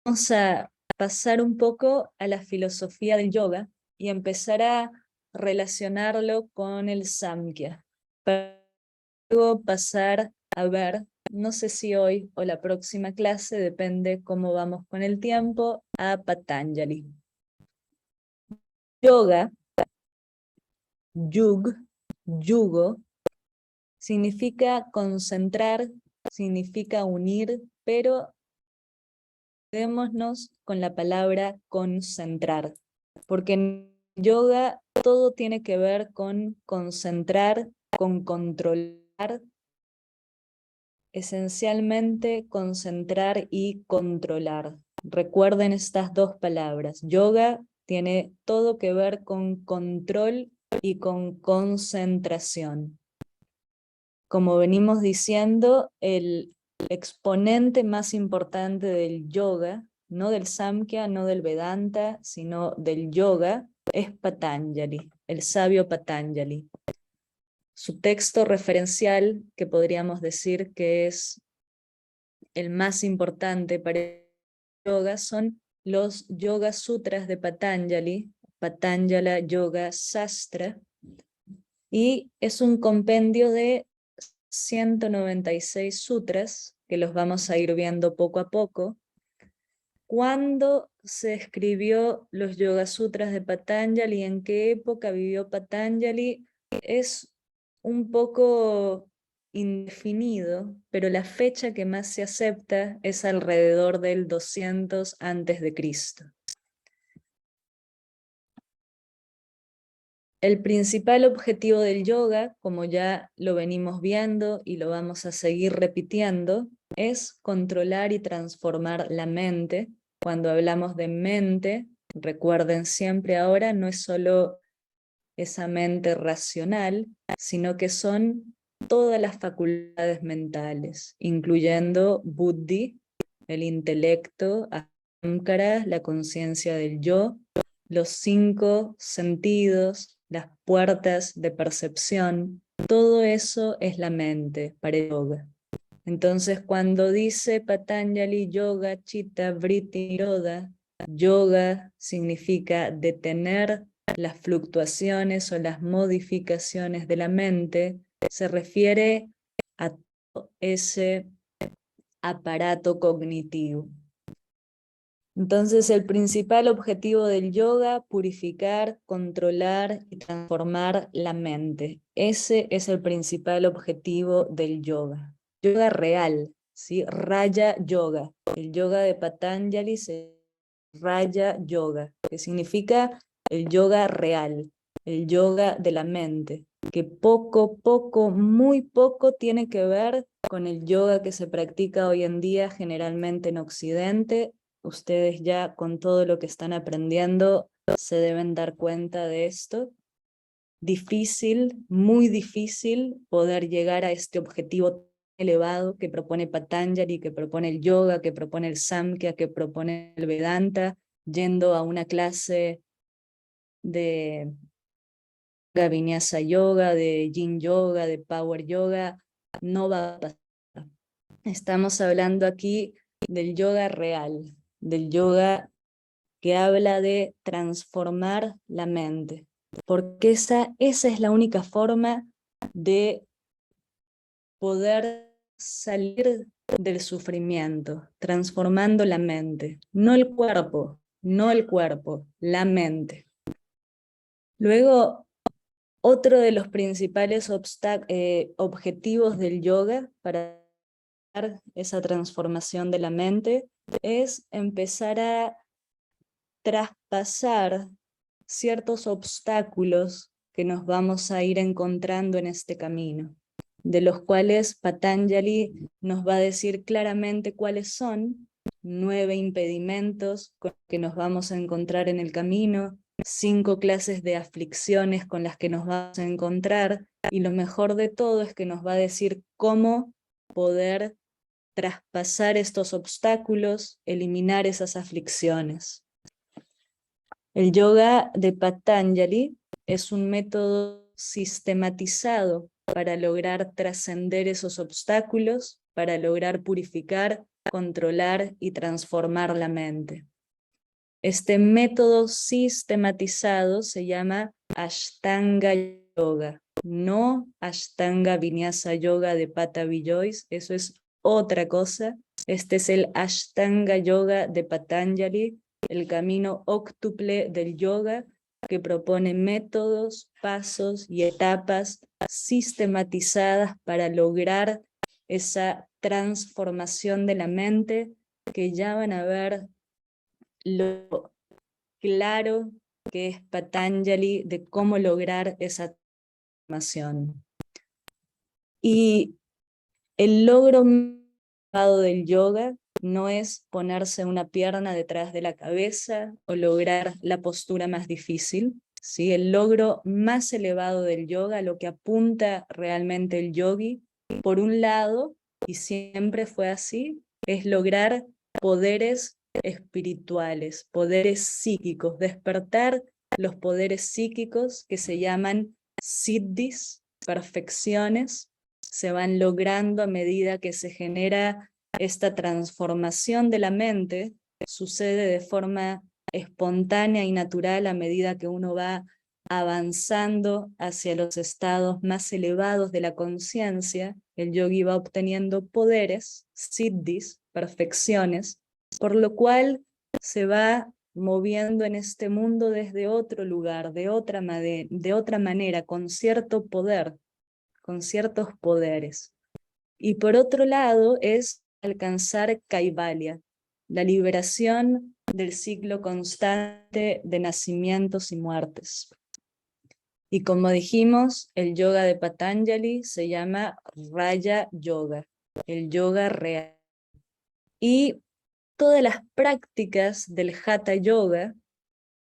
vamos a pasar un poco a la filosofía del yoga y empezar a relacionarlo con el Samkhya. para luego pasar a ver, no sé si hoy o la próxima clase, depende cómo vamos con el tiempo, a Patanjali. Yoga, yug, yugo, significa concentrar, significa unir, pero quedémonos con la palabra concentrar, porque en yoga todo tiene que ver con concentrar, con controlar, esencialmente concentrar y controlar. Recuerden estas dos palabras. Yoga tiene todo que ver con control y con concentración. Como venimos diciendo, el exponente más importante del yoga, no del Samkhya, no del Vedanta, sino del yoga, es Patanjali, el sabio Patanjali. Su texto referencial, que podríamos decir que es el más importante para el yoga, son los Yoga Sutras de Patanjali, Patanjala Yoga Sastra, y es un compendio de 196 sutras, que los vamos a ir viendo poco a poco. ¿Cuándo se escribió los Yoga Sutras de Patanjali? ¿En qué época vivió Patanjali? Es un poco indefinido, pero la fecha que más se acepta es alrededor del 200 antes de Cristo. El principal objetivo del yoga, como ya lo venimos viendo y lo vamos a seguir repitiendo, es controlar y transformar la mente. Cuando hablamos de mente, recuerden siempre ahora, no es solo esa mente racional, sino que son todas las facultades mentales, incluyendo buddhi, el intelecto, ahamkara, la conciencia del yo, los 5 sentidos, las puertas de percepción, todo eso es la mente para el yoga. Entonces cuando dice Patanjali Yoga Chitta Vritti Nirodha, yoga significa detener las fluctuaciones o las modificaciones de la mente, se refiere a todo ese aparato cognitivo. Entonces el principal objetivo del yoga, purificar, controlar y transformar la mente. Ese es el principal objetivo del yoga. Yoga real, ¿sí? Raya Yoga. El yoga de Patanjali se Raya Yoga, que significa el yoga real, el yoga de la mente, que muy poco tiene que ver con el yoga que se practica hoy en día generalmente en Occidente. Ustedes ya con todo lo que están aprendiendo se deben dar cuenta de esto. Difícil, muy difícil poder llegar a este objetivo elevado que propone Patanjali, que propone el yoga, que propone el Samkhya, que propone el Vedanta, yendo a una clase de Vinyasa Yoga, de Yin Yoga, de Power Yoga, no va a pasar. Estamos hablando aquí del yoga real, del yoga que habla de transformar la mente, porque esa es la única forma de poder salir del sufrimiento, transformando la mente, no el cuerpo, la mente. Luego, otro de los principales objetivos del yoga para esa transformación de la mente es empezar a traspasar ciertos obstáculos que nos vamos a ir encontrando en este camino, de los cuales Patanjali nos va a decir claramente cuáles son, 9 impedimentos con los que nos vamos a encontrar en el camino, 5 clases de aflicciones con las que nos vamos a encontrar, y lo mejor de todo es que nos va a decir cómo poder traspasar estos obstáculos, eliminar esas aflicciones. El yoga de Patanjali es un método sistematizado para lograr trascender esos obstáculos, para lograr purificar, controlar y transformar la mente. Este método sistematizado se llama Ashtanga Yoga, no Ashtanga Vinyasa Yoga de Patabi Joyce, eso es otra cosa. Este es el Ashtanga Yoga de Patanjali, el camino óctuple del yoga, que propone métodos, pasos y etapas sistematizadas para lograr esa transformación de la mente, que ya van a ver lo claro que es Patanjali de cómo lograr esa transformación. Y el logro del yoga no es ponerse una pierna detrás de la cabeza o lograr la postura más difícil, ¿sí? El logro más elevado del yoga, lo que apunta realmente el yogi, por un lado, y siempre fue así, es lograr poderes espirituales, poderes psíquicos, despertar los poderes psíquicos que se llaman siddhis, perfecciones, se van logrando a medida que se genera esta transformación de la mente, sucede de forma espontánea y natural a medida que uno va avanzando hacia los estados más elevados de la conciencia. El yogi va obteniendo poderes, siddhis, perfecciones, por lo cual se va moviendo en este mundo desde otro lugar, de otra manera, con cierto poder, con ciertos poderes. Y por otro lado es alcanzar Kaivalya, la liberación del ciclo constante de nacimientos y muertes. Y como dijimos, el yoga de Patanjali se llama Raya Yoga, el yoga real. Y todas las prácticas del Hatha Yoga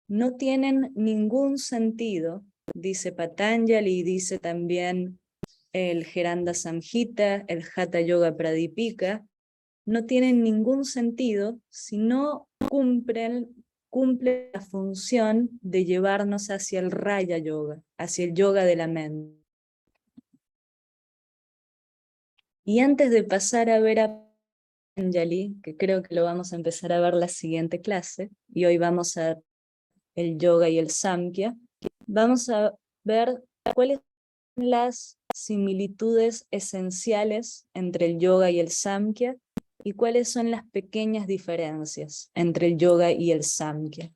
no tienen ningún sentido, dice Patanjali y dice también el Heranda Samhita, el Hatha Yoga Pradipika, no tienen ningún sentido si no cumplen la función de llevarnos hacia el Raya Yoga, hacia el yoga de la mente. Y antes de pasar a ver a Patanjali, que creo que lo vamos a empezar a ver la siguiente clase, y hoy vamos a el yoga y el Samkhya, vamos a ver cuáles son las similitudes esenciales entre el yoga y el Samkhya y cuáles son las pequeñas diferencias entre el yoga y el Samkhya.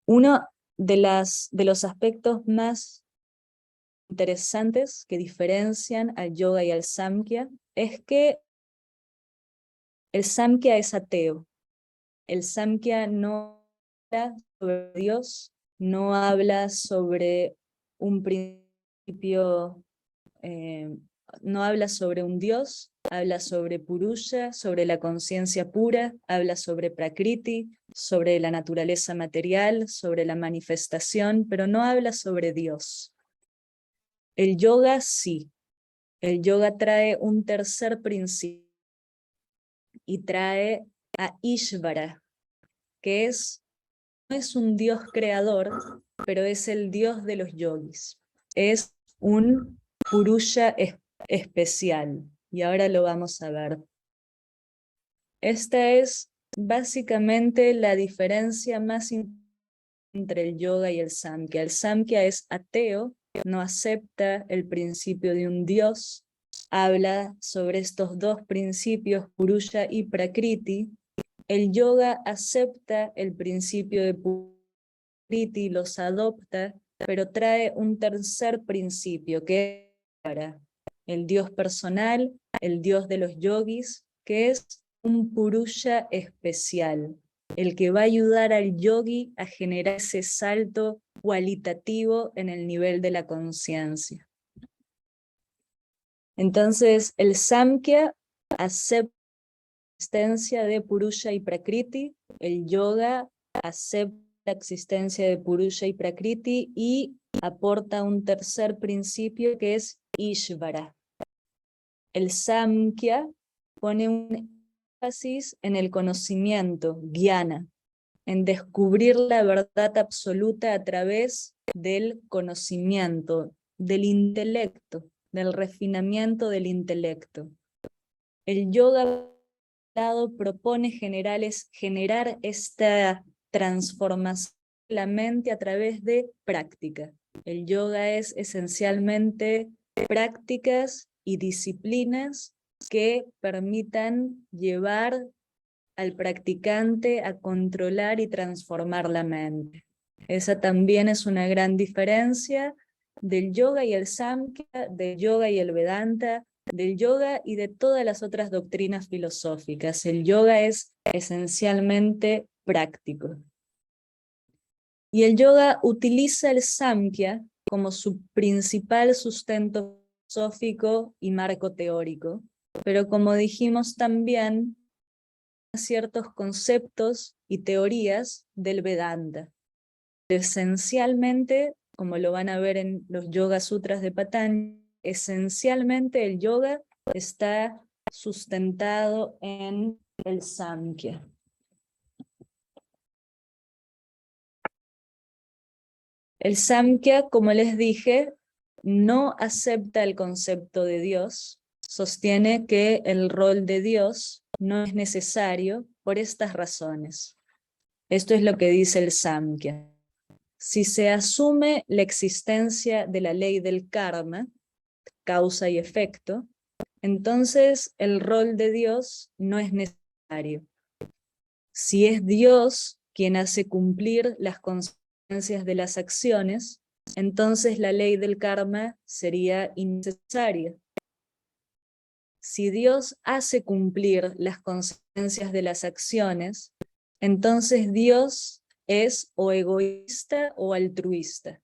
Uno de los aspectos más interesantes que diferencian al yoga y al Samkhya es que el Samkhya es ateo. El Samkhya no habla sobre Dios, no habla sobre un principio, no habla sobre un Dios, habla sobre Purusha, sobre la conciencia pura, habla sobre Prakriti, sobre la naturaleza material, sobre la manifestación, pero no habla sobre Dios. El yoga sí. El yoga trae un tercer principio y trae a Ishvara, que no es un Dios creador, pero es el Dios de los yogis. Es un Purusha especial, y ahora lo vamos a ver. Esta es básicamente la diferencia más importante entre el yoga y el Samkhya. El Samkhya es ateo, no acepta el principio de un Dios, habla sobre estos dos principios, Purusha y Prakriti. El yoga acepta el principio de Prakriti, los adopta, pero trae un tercer principio, que es para el Dios personal, el Dios de los yogis, que es un Purusha especial, el que va a ayudar al yogi a generar ese salto cualitativo en el nivel de la conciencia. Entonces, el Samkhya acepta la existencia de Purusha y Prakriti, el yoga acepta la existencia de Purusha y Prakriti y aporta un tercer principio que es Ishvara. El Samkhya pone un énfasis en el conocimiento, jnana, en descubrir la verdad absoluta a través del conocimiento, del intelecto, del refinamiento del intelecto. El yoga propone generar esta transformación de la mente a través de práctica. El yoga es esencialmente prácticas y disciplinas que permitan llevar al practicante a controlar y transformar la mente. Esa también es una gran diferencia del yoga y el samkhya, del yoga y el vedanta, del yoga y de todas las otras doctrinas filosóficas. El yoga es esencialmente práctico. Y el yoga utiliza el samkhya como su principal sustento filosófico y marco teórico, pero como dijimos también, ciertos conceptos y teorías del Vedanta. Esencialmente, como lo van a ver en los Yoga Sutras de Patanjali, esencialmente el yoga está sustentado en el Samkhya. El Samkhya, como les dije, no acepta el concepto de Dios, sostiene que el rol de Dios no es necesario por estas razones. Esto es lo que dice el Samkhya. Si se asume la existencia de la ley del karma, causa y efecto, entonces el rol de Dios no es necesario. Si es Dios quien hace cumplir las consecuencias de las acciones, entonces la ley del karma sería innecesaria. Si Dios hace cumplir las consecuencias de las acciones, entonces Dios es o egoísta o altruista.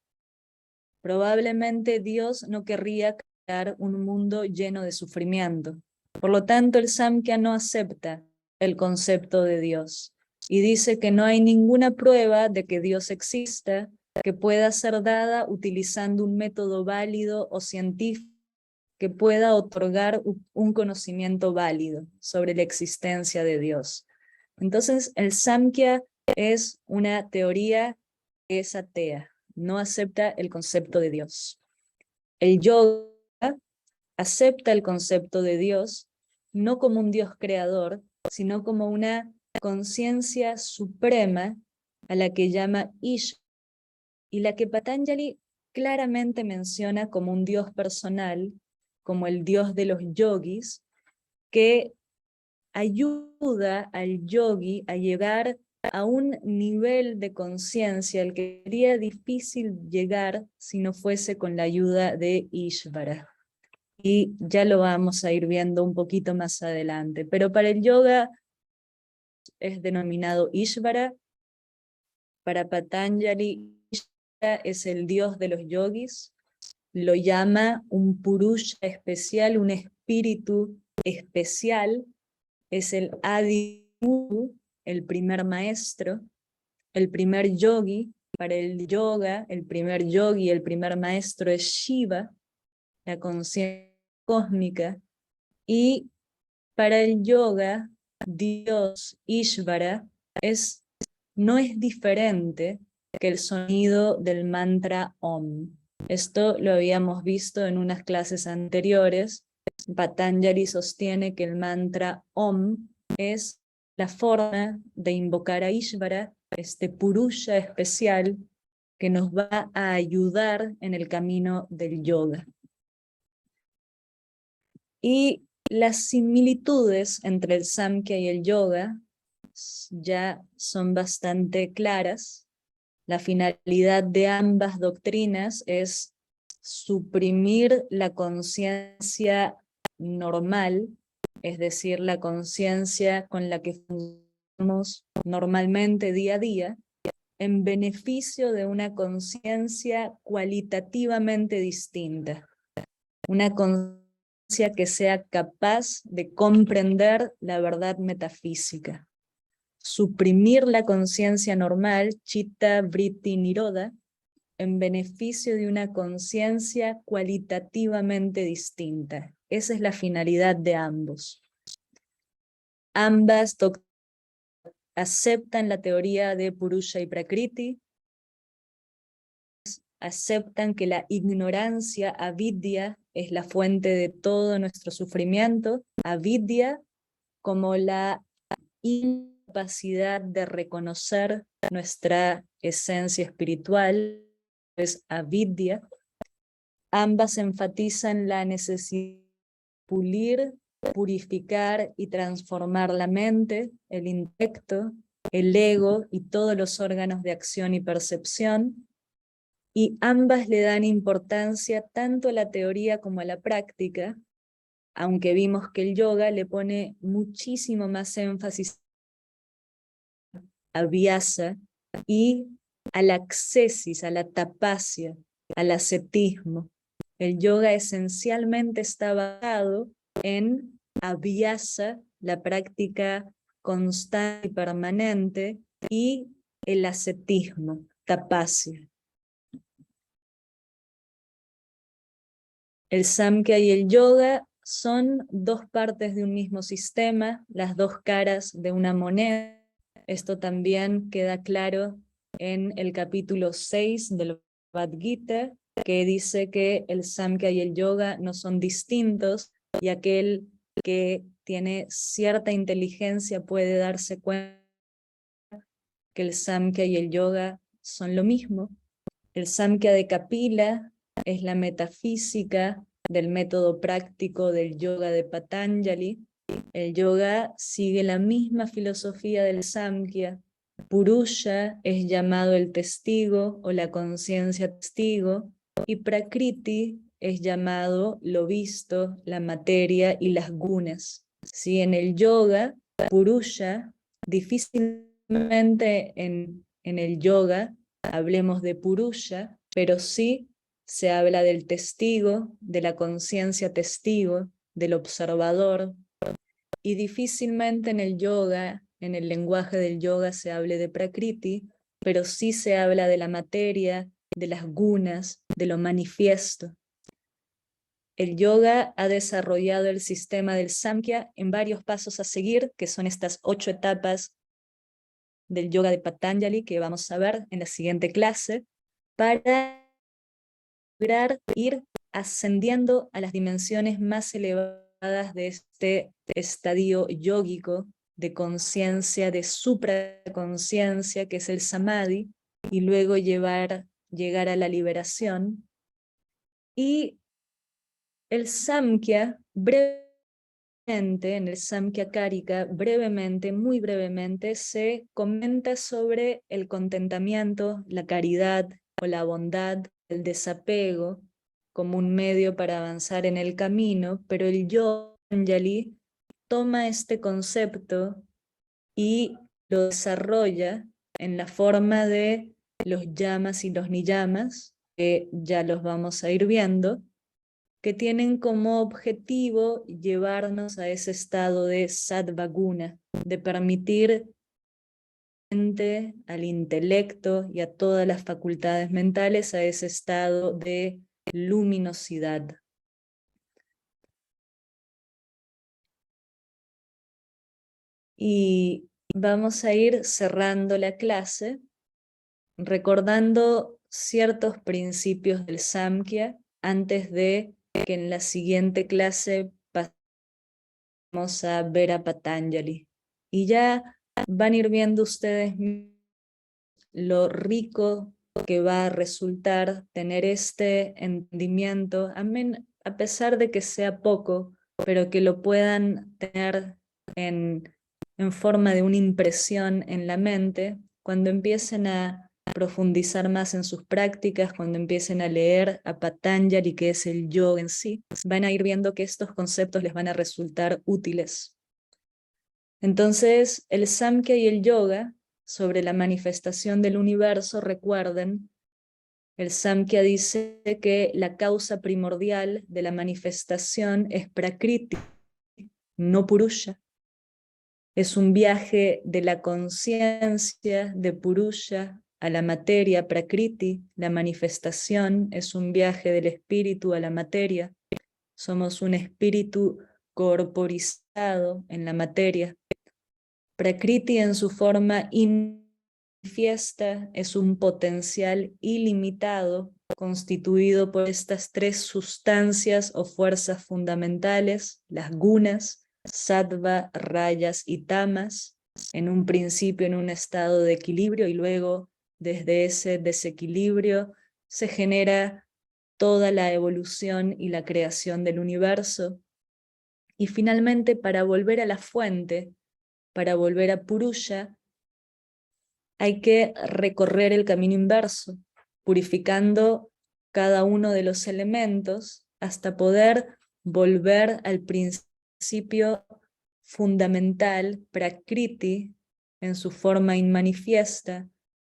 Probablemente Dios no querría crear un mundo lleno de sufrimiento. Por lo tanto, el Samkhya no acepta el concepto de Dios y dice que no hay ninguna prueba de que Dios exista que pueda ser dada utilizando un método válido o científico que pueda otorgar un conocimiento válido sobre la existencia de Dios. Entonces, el Samkhya es una teoría que es atea, no acepta el concepto de Dios. El yoga acepta el concepto de Dios no como un Dios creador, sino como una conciencia suprema a la que llama Ishvara, y la que Patanjali claramente menciona como un Dios personal, como el Dios de los yogis, que ayuda al yogi a llegar a un nivel de conciencia al que sería difícil llegar si no fuese con la ayuda de Ishvara. Y ya lo vamos a ir viendo un poquito más adelante. Pero para el yoga es denominado Ishvara, para Patanjali Ishvara es el dios de los yogis, lo llama un purusha especial, un espíritu especial, es el Adi Guru, el primer maestro, el primer yogi. Para el yoga, el primer yogi, el primer maestro es Shiva, la conciencia cósmica, y para el yoga, Dios, Ishvara, no es diferente que el sonido del mantra Om. Esto lo habíamos visto en unas clases anteriores. Patanjali sostiene que el mantra Om es la forma de invocar a Ishvara, este purusha especial que nos va a ayudar en el camino del yoga. Y las similitudes entre el Samkhya y el yoga ya son bastante claras. La finalidad de ambas doctrinas es suprimir la conciencia normal, es decir, la conciencia con la que funcionamos normalmente día a día, en beneficio de una conciencia cualitativamente distinta, una conciencia que sea capaz de comprender la verdad metafísica. Suprimir la conciencia normal, chitta, vritti, nirodha, en beneficio de una conciencia cualitativamente distinta. Esa es la finalidad de ambos. Ambas aceptan la teoría de Purusha y Prakriti, aceptan que la ignorancia, avidya, es la fuente de todo nuestro sufrimiento, avidya como la incapacidad de reconocer nuestra esencia espiritual, es avidya. Ambas enfatizan la necesidad de pulir, purificar y transformar la mente, el intelecto, el ego y todos los órganos de acción y percepción, y ambas le dan importancia tanto a la teoría como a la práctica, aunque vimos que el yoga le pone muchísimo más énfasis a vyasa y al ascesis, a la tapasya, al ascetismo. El yoga esencialmente está basado en abhyasa, la práctica constante y permanente, y el ascetismo, tapasya. El Samkhya y el yoga son dos partes de un mismo sistema, las dos caras de una moneda. Esto también queda claro en el capítulo 6 del Bhagavad Gita, que dice que el Samkhya y el yoga no son distintos, y aquel que tiene cierta inteligencia puede darse cuenta que el Samkhya y el yoga son lo mismo. El Samkhya de Kapila es la metafísica del método práctico del yoga de Patanjali. El yoga sigue la misma filosofía del Samkhya. Purusha es llamado el testigo o la conciencia testigo, y Prakriti es llamado lo visto, la materia y las gunas. ¿Sí? En el yoga, Purusha, difícilmente en el yoga hablemos de Purusha, pero sí se habla del testigo, de la conciencia testigo, del observador, y difícilmente en el yoga, en el lenguaje del yoga se hable de Prakriti, pero sí se habla de la materia, de las gunas, de lo manifiesto. El yoga ha desarrollado el sistema del Samkhya en varios pasos a seguir, que son estas 8 etapas del yoga de Patanjali que vamos a ver en la siguiente clase, para lograr ir ascendiendo a las dimensiones más elevadas de este estadio yógico de conciencia, de supraconciencia, que es el samadhi, y luego llegar a la liberación. Y el Samkhya, brevemente, en el Samkhya Karika, brevemente, muy brevemente, se comenta sobre el contentamiento, la caridad o la bondad, el desapego, como un medio para avanzar en el camino, pero el Yoga Patanjali toma este concepto y lo desarrolla en la forma de los yamas y los niyamas, que ya los vamos a ir viendo, que tienen como objetivo llevarnos a ese estado de sattva-guna, de permitir al intelecto y a todas las facultades mentales a ese estado de luminosidad. Y vamos a ir cerrando la clase recordando ciertos principios del Samkhya antes de que en la siguiente clase pasemos a ver a Patanjali. Y ya van a ir viendo ustedes lo rico que va a resultar tener este entendimiento, a pesar de que sea poco, pero que lo puedan tener en forma de una impresión en la mente, cuando empiecen a profundizar más en sus prácticas, cuando empiecen a leer a Patanjali, que es el yoga en sí, van a ir viendo que estos conceptos les van a resultar útiles. Entonces, el Samkhya y el yoga, sobre la manifestación del universo, recuerden, el Samkhya dice que la causa primordial de la manifestación es Prakriti, no Purusha. Es un viaje de la conciencia de Purusha a la materia, Prakriti. La manifestación es un viaje del espíritu a la materia. Somos un espíritu corporizado en la materia. Prakriti en su forma manifiesta es un potencial ilimitado constituido por estas 3 sustancias o fuerzas fundamentales, las gunas, sattva, rayas y tamas, en un principio en un estado de equilibrio y luego desde ese desequilibrio se genera toda la evolución y la creación del universo. Y finalmente, para volver a la fuente, para volver a Purusha, hay que recorrer el camino inverso, purificando cada uno de los elementos hasta poder volver al principio fundamental, Prakriti, en su forma inmanifiesta,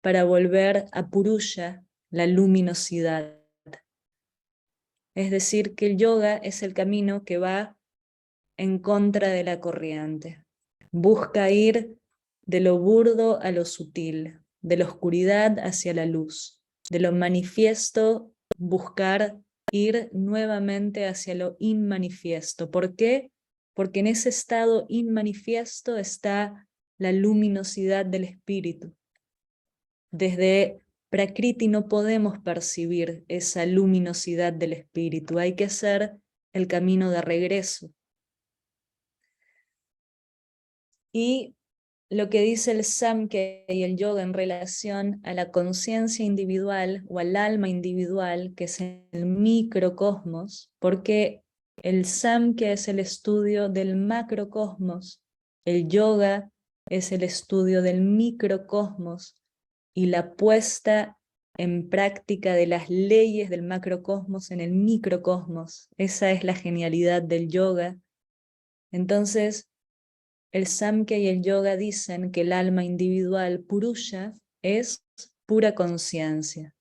para volver a Purusha, la luminosidad. Es decir, que el yoga es el camino que va en contra de la corriente. Busca ir de lo burdo a lo sutil, de la oscuridad hacia la luz, de lo manifiesto buscar ir nuevamente hacia lo inmanifiesto. ¿Por qué? Porque en ese estado inmanifiesto está la luminosidad del espíritu. Desde Prakriti no podemos percibir esa luminosidad del espíritu, hay que hacer el camino de regreso. Y lo que dice el Samkhya y el yoga en relación a la conciencia individual o al alma individual, que es el microcosmos, porque el Samkhya es el estudio del macrocosmos, el yoga es el estudio del microcosmos y la puesta en práctica de las leyes del macrocosmos en el microcosmos. Esa es la genialidad del yoga. Entonces, el Samkhya y el yoga dicen que el alma individual Purusha es pura conciencia.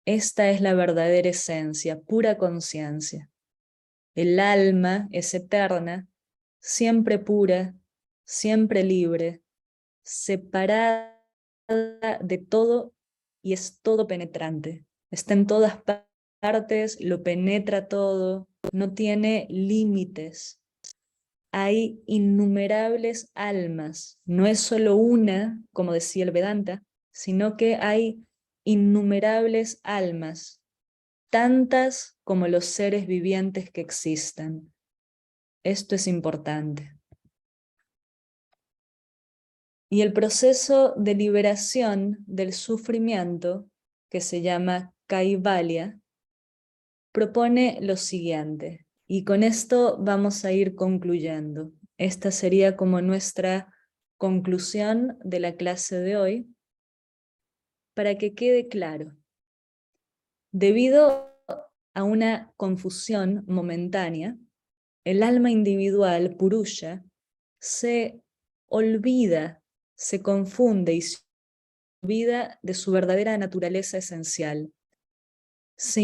Esta es la verdadera esencia, pura conciencia. El alma es eterna, siempre pura, siempre libre, separada de todo y es todo penetrante. Está en todas partes, lo penetra todo, no tiene límites. Hay innumerables almas, no es solo una, como decía el Vedanta, sino que hay innumerables almas, tantas como los seres vivientes que existan. Esto es importante. Y el proceso de liberación del sufrimiento, que se llama Kaivalya, propone lo siguiente. Y con esto vamos a ir concluyendo. Esta sería como nuestra conclusión de la clase de hoy, para que quede claro. Debido a una confusión momentánea, el alma individual, Purusha, se olvida, se confunde y se olvida de su verdadera naturaleza esencial. Se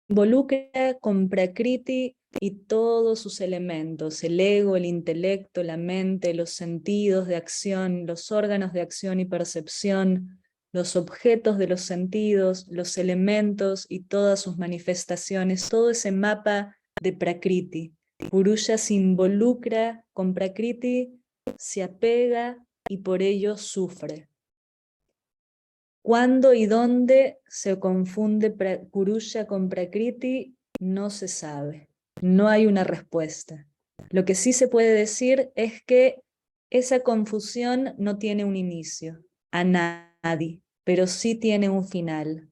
involucra con Prakriti y todos sus elementos, el ego, el intelecto, la mente, los sentidos de acción, los órganos de acción y percepción, los objetos de los sentidos, los elementos y todas sus manifestaciones, todo ese mapa de Prakriti. Purusha se involucra con Prakriti, se apega y por ello sufre. ¿Cuándo y dónde se confunde Purusha con Prakriti? No se sabe. No hay una respuesta. Lo que sí se puede decir es que esa confusión no tiene un inicio a nadie, pero sí tiene un final.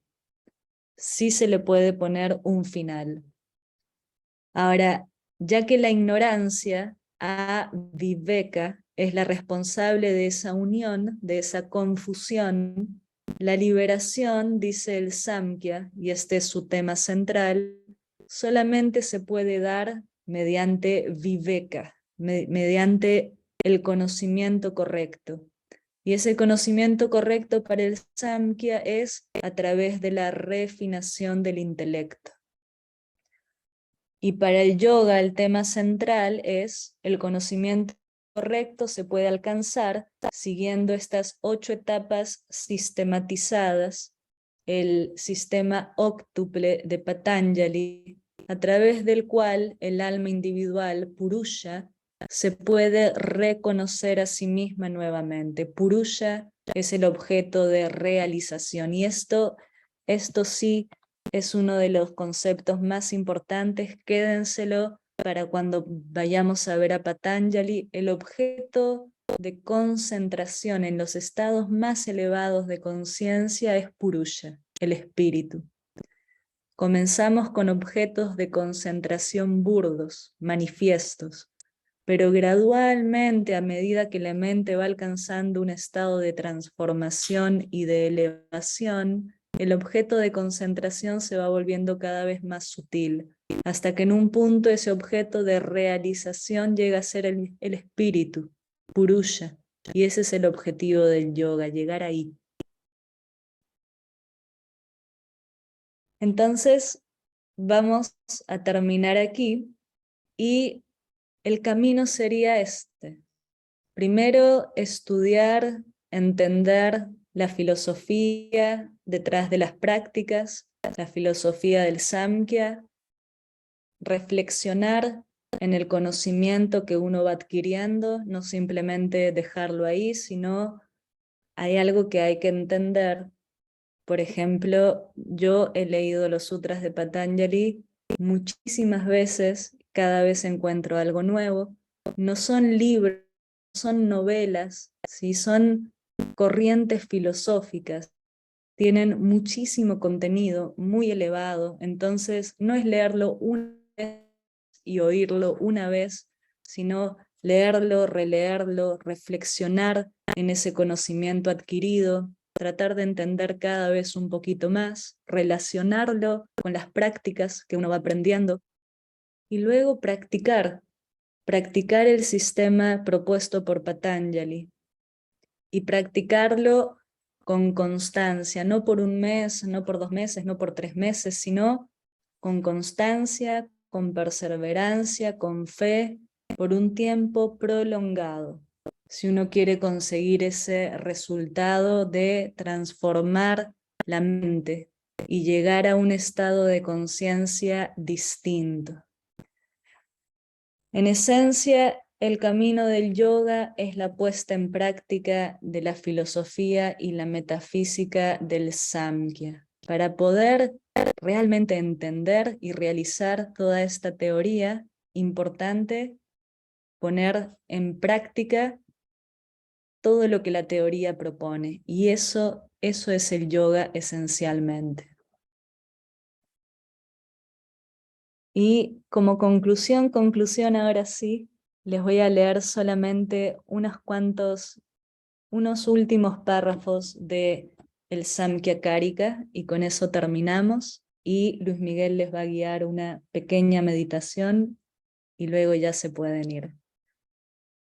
Sí se le puede poner un final. Ahora, ya que la ignorancia a Viveka es la responsable de esa unión, de esa confusión, la liberación, dice el Samkhya, y este es su tema central, solamente se puede dar mediante Viveka, mediante el conocimiento correcto. Y ese conocimiento correcto para el Samkhya es a través de la refinación del intelecto. Y para el yoga el tema central es el conocimiento correcto se puede alcanzar siguiendo estas 8 etapas sistematizadas, el sistema óctuple de Patanjali, a través del cual el alma individual, Purusha, se puede reconocer a sí misma nuevamente. Purusha es el objeto de realización y esto sí es uno de los conceptos más importantes, quédenselo para cuando vayamos a ver a Patanjali. El objeto de concentración en los estados más elevados de conciencia es Purusha. el espíritu. Comenzamos con objetos de concentración burdos, manifiestos, pero gradualmente, a medida que la mente va alcanzando un estado de transformación y de elevación, el objeto de concentración se va volviendo cada vez más sutil, hasta que en un punto ese objeto de realización llega a ser el espíritu, Purusha, y ese es el objetivo del yoga, llegar ahí. Entonces, vamos a terminar aquí y el camino sería este. Primero, estudiar, entender la filosofía detrás de las prácticas, la filosofía del Samkhya, reflexionar en el conocimiento que uno va adquiriendo, no simplemente dejarlo ahí, sino hay algo que hay que entender. Por ejemplo, yo he leído los sutras de Patanjali muchísimas veces, cada vez encuentro algo nuevo. No son libros, son novelas, ¿sí? Son corrientes filosóficas, tienen muchísimo contenido, muy elevado, entonces no es leerlo una vez y oírlo una vez, sino leerlo, releerlo, reflexionar en ese conocimiento adquirido, tratar de entender cada vez un poquito más, relacionarlo con las prácticas que uno va aprendiendo y luego practicar el sistema propuesto por Patanjali y practicarlo con constancia, no por un mes, no por 2 meses, no por 3 meses, sino con constancia, con perseverancia, con fe, por un tiempo prolongado. Si uno quiere conseguir ese resultado de transformar la mente y llegar a un estado de conciencia distinto. En esencia, el camino del yoga es la puesta en práctica de la filosofía y la metafísica del Samkhya. Para poder realmente entender y realizar toda esta teoría, importante poner en práctica todo lo que la teoría propone. Y eso es el yoga esencialmente. Y como conclusión ahora sí, les voy a leer solamente unos últimos párrafos de el Samkhya Karika y con eso terminamos y Luis Miguel les va a guiar una pequeña meditación y luego ya se pueden ir.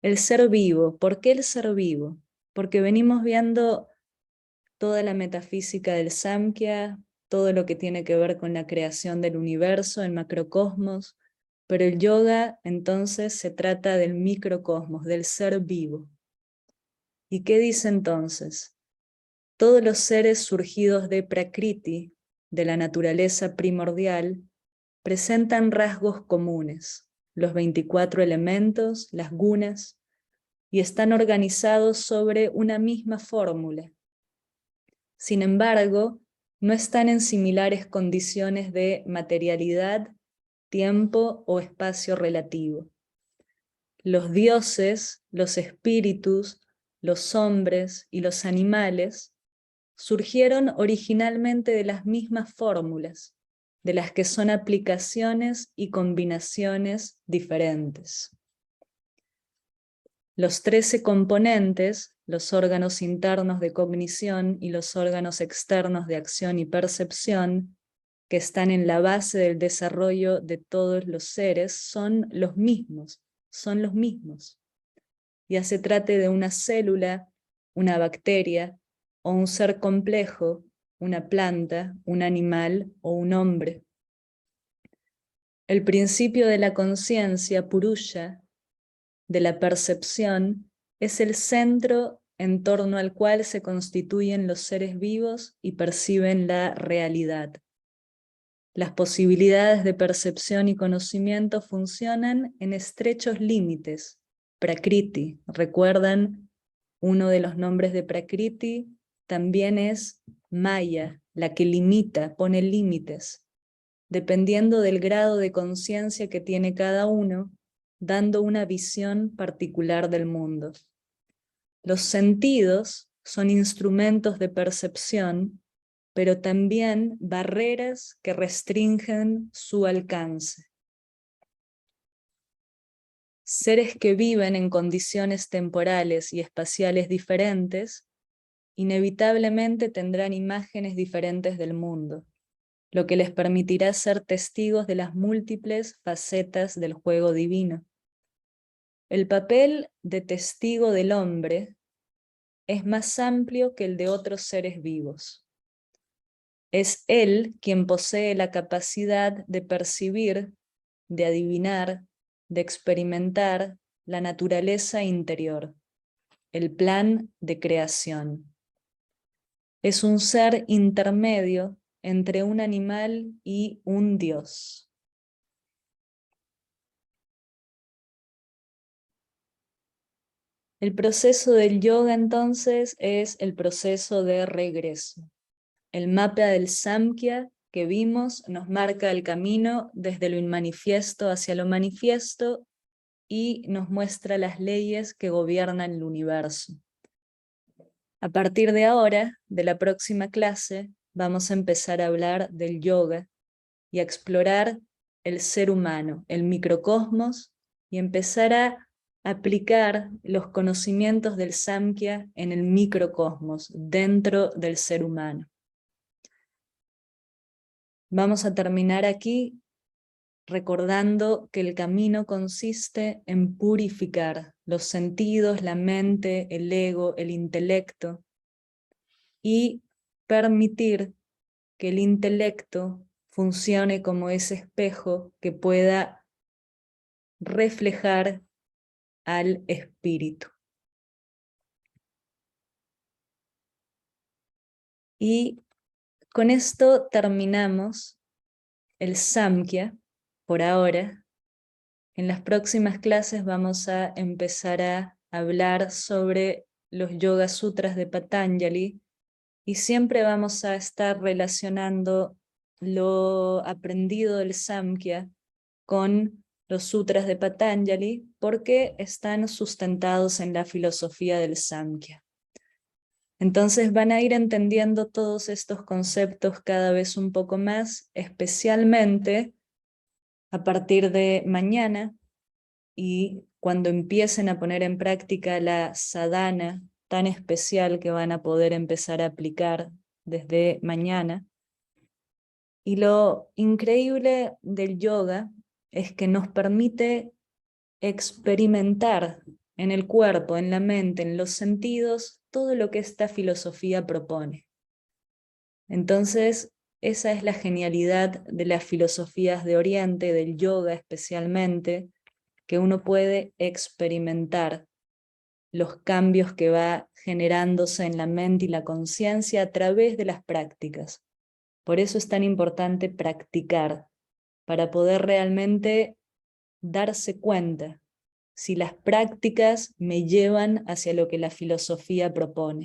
El ser vivo. ¿Por qué el ser vivo? Porque venimos viendo toda la metafísica del Samkhya, todo lo que tiene que ver con la creación del universo, el macrocosmos, pero el yoga entonces se trata del microcosmos, del ser vivo. ¿Y qué dice entonces? Todos los seres surgidos de Prakriti, de la naturaleza primordial, presentan rasgos comunes, los 24 elementos, las gunas, y están organizados sobre una misma fórmula. Sin embargo, no están en similares condiciones de materialidad, tiempo o espacio relativo. Los dioses, los espíritus, los hombres y los animales surgieron originalmente de las mismas fórmulas, de las que son aplicaciones y combinaciones diferentes. Los 13 componentes, los órganos internos de cognición y los órganos externos de acción y percepción, que están en la base del desarrollo de todos los seres, son los mismos. Ya se trate de una célula, una bacteria, o un ser complejo, una planta, un animal o un hombre. El principio de la conciencia, Purusha, de la percepción, es el centro en torno al cual se constituyen los seres vivos y perciben la realidad. Las posibilidades de percepción y conocimiento funcionan en estrechos límites. Prakriti, ¿recuerdan? Uno de los nombres de Prakriti también es Maya, la que limita, pone límites, dependiendo del grado de conciencia que tiene cada uno, dando una visión particular del mundo. Los sentidos son instrumentos de percepción, pero también barreras que restringen su alcance. Seres que viven en condiciones temporales y espaciales diferentes, inevitablemente tendrán imágenes diferentes del mundo, lo que les permitirá ser testigos de las múltiples facetas del juego divino. El papel de testigo del hombre es más amplio que el de otros seres vivos. Es él quien posee la capacidad de percibir, de adivinar, de experimentar la naturaleza interior, el plan de creación. Es un ser intermedio entre un animal y un dios. El proceso del yoga entonces es el proceso de regreso. El mapa del Samkhya que vimos nos marca el camino desde lo inmanifiesto hacia lo manifiesto y nos muestra las leyes que gobiernan el universo. A partir de ahora, de la próxima clase, vamos a empezar a hablar del yoga y a explorar el ser humano, el microcosmos, y empezar a aplicar los conocimientos del Samkhya en el microcosmos, dentro del ser humano. Vamos a terminar aquí recordando que el camino consiste en purificar los sentidos, la mente, el ego, el intelecto, y permitir que el intelecto funcione como ese espejo que pueda reflejar al espíritu. Y con esto terminamos el Samkhya por ahora. En las próximas clases vamos a empezar a hablar sobre los Yoga Sutras de Patanjali y siempre vamos a estar relacionando lo aprendido del Samkhya con los sutras de Patanjali porque están sustentados en la filosofía del Samkhya. Entonces van a ir entendiendo todos estos conceptos cada vez un poco más, especialmente a partir de mañana y cuando empiecen a poner en práctica la sadhana tan especial que van a poder empezar a aplicar desde mañana. Y lo increíble del yoga es que nos permite experimentar en el cuerpo, en la mente, en los sentidos, todo lo que esta filosofía propone. Entonces, esa es la genialidad de las filosofías de Oriente, del yoga especialmente, que uno puede experimentar los cambios que va generándose en la mente y la conciencia a través de las prácticas. Por eso es tan importante practicar, para poder realmente darse cuenta si las prácticas me llevan hacia lo que la filosofía propone.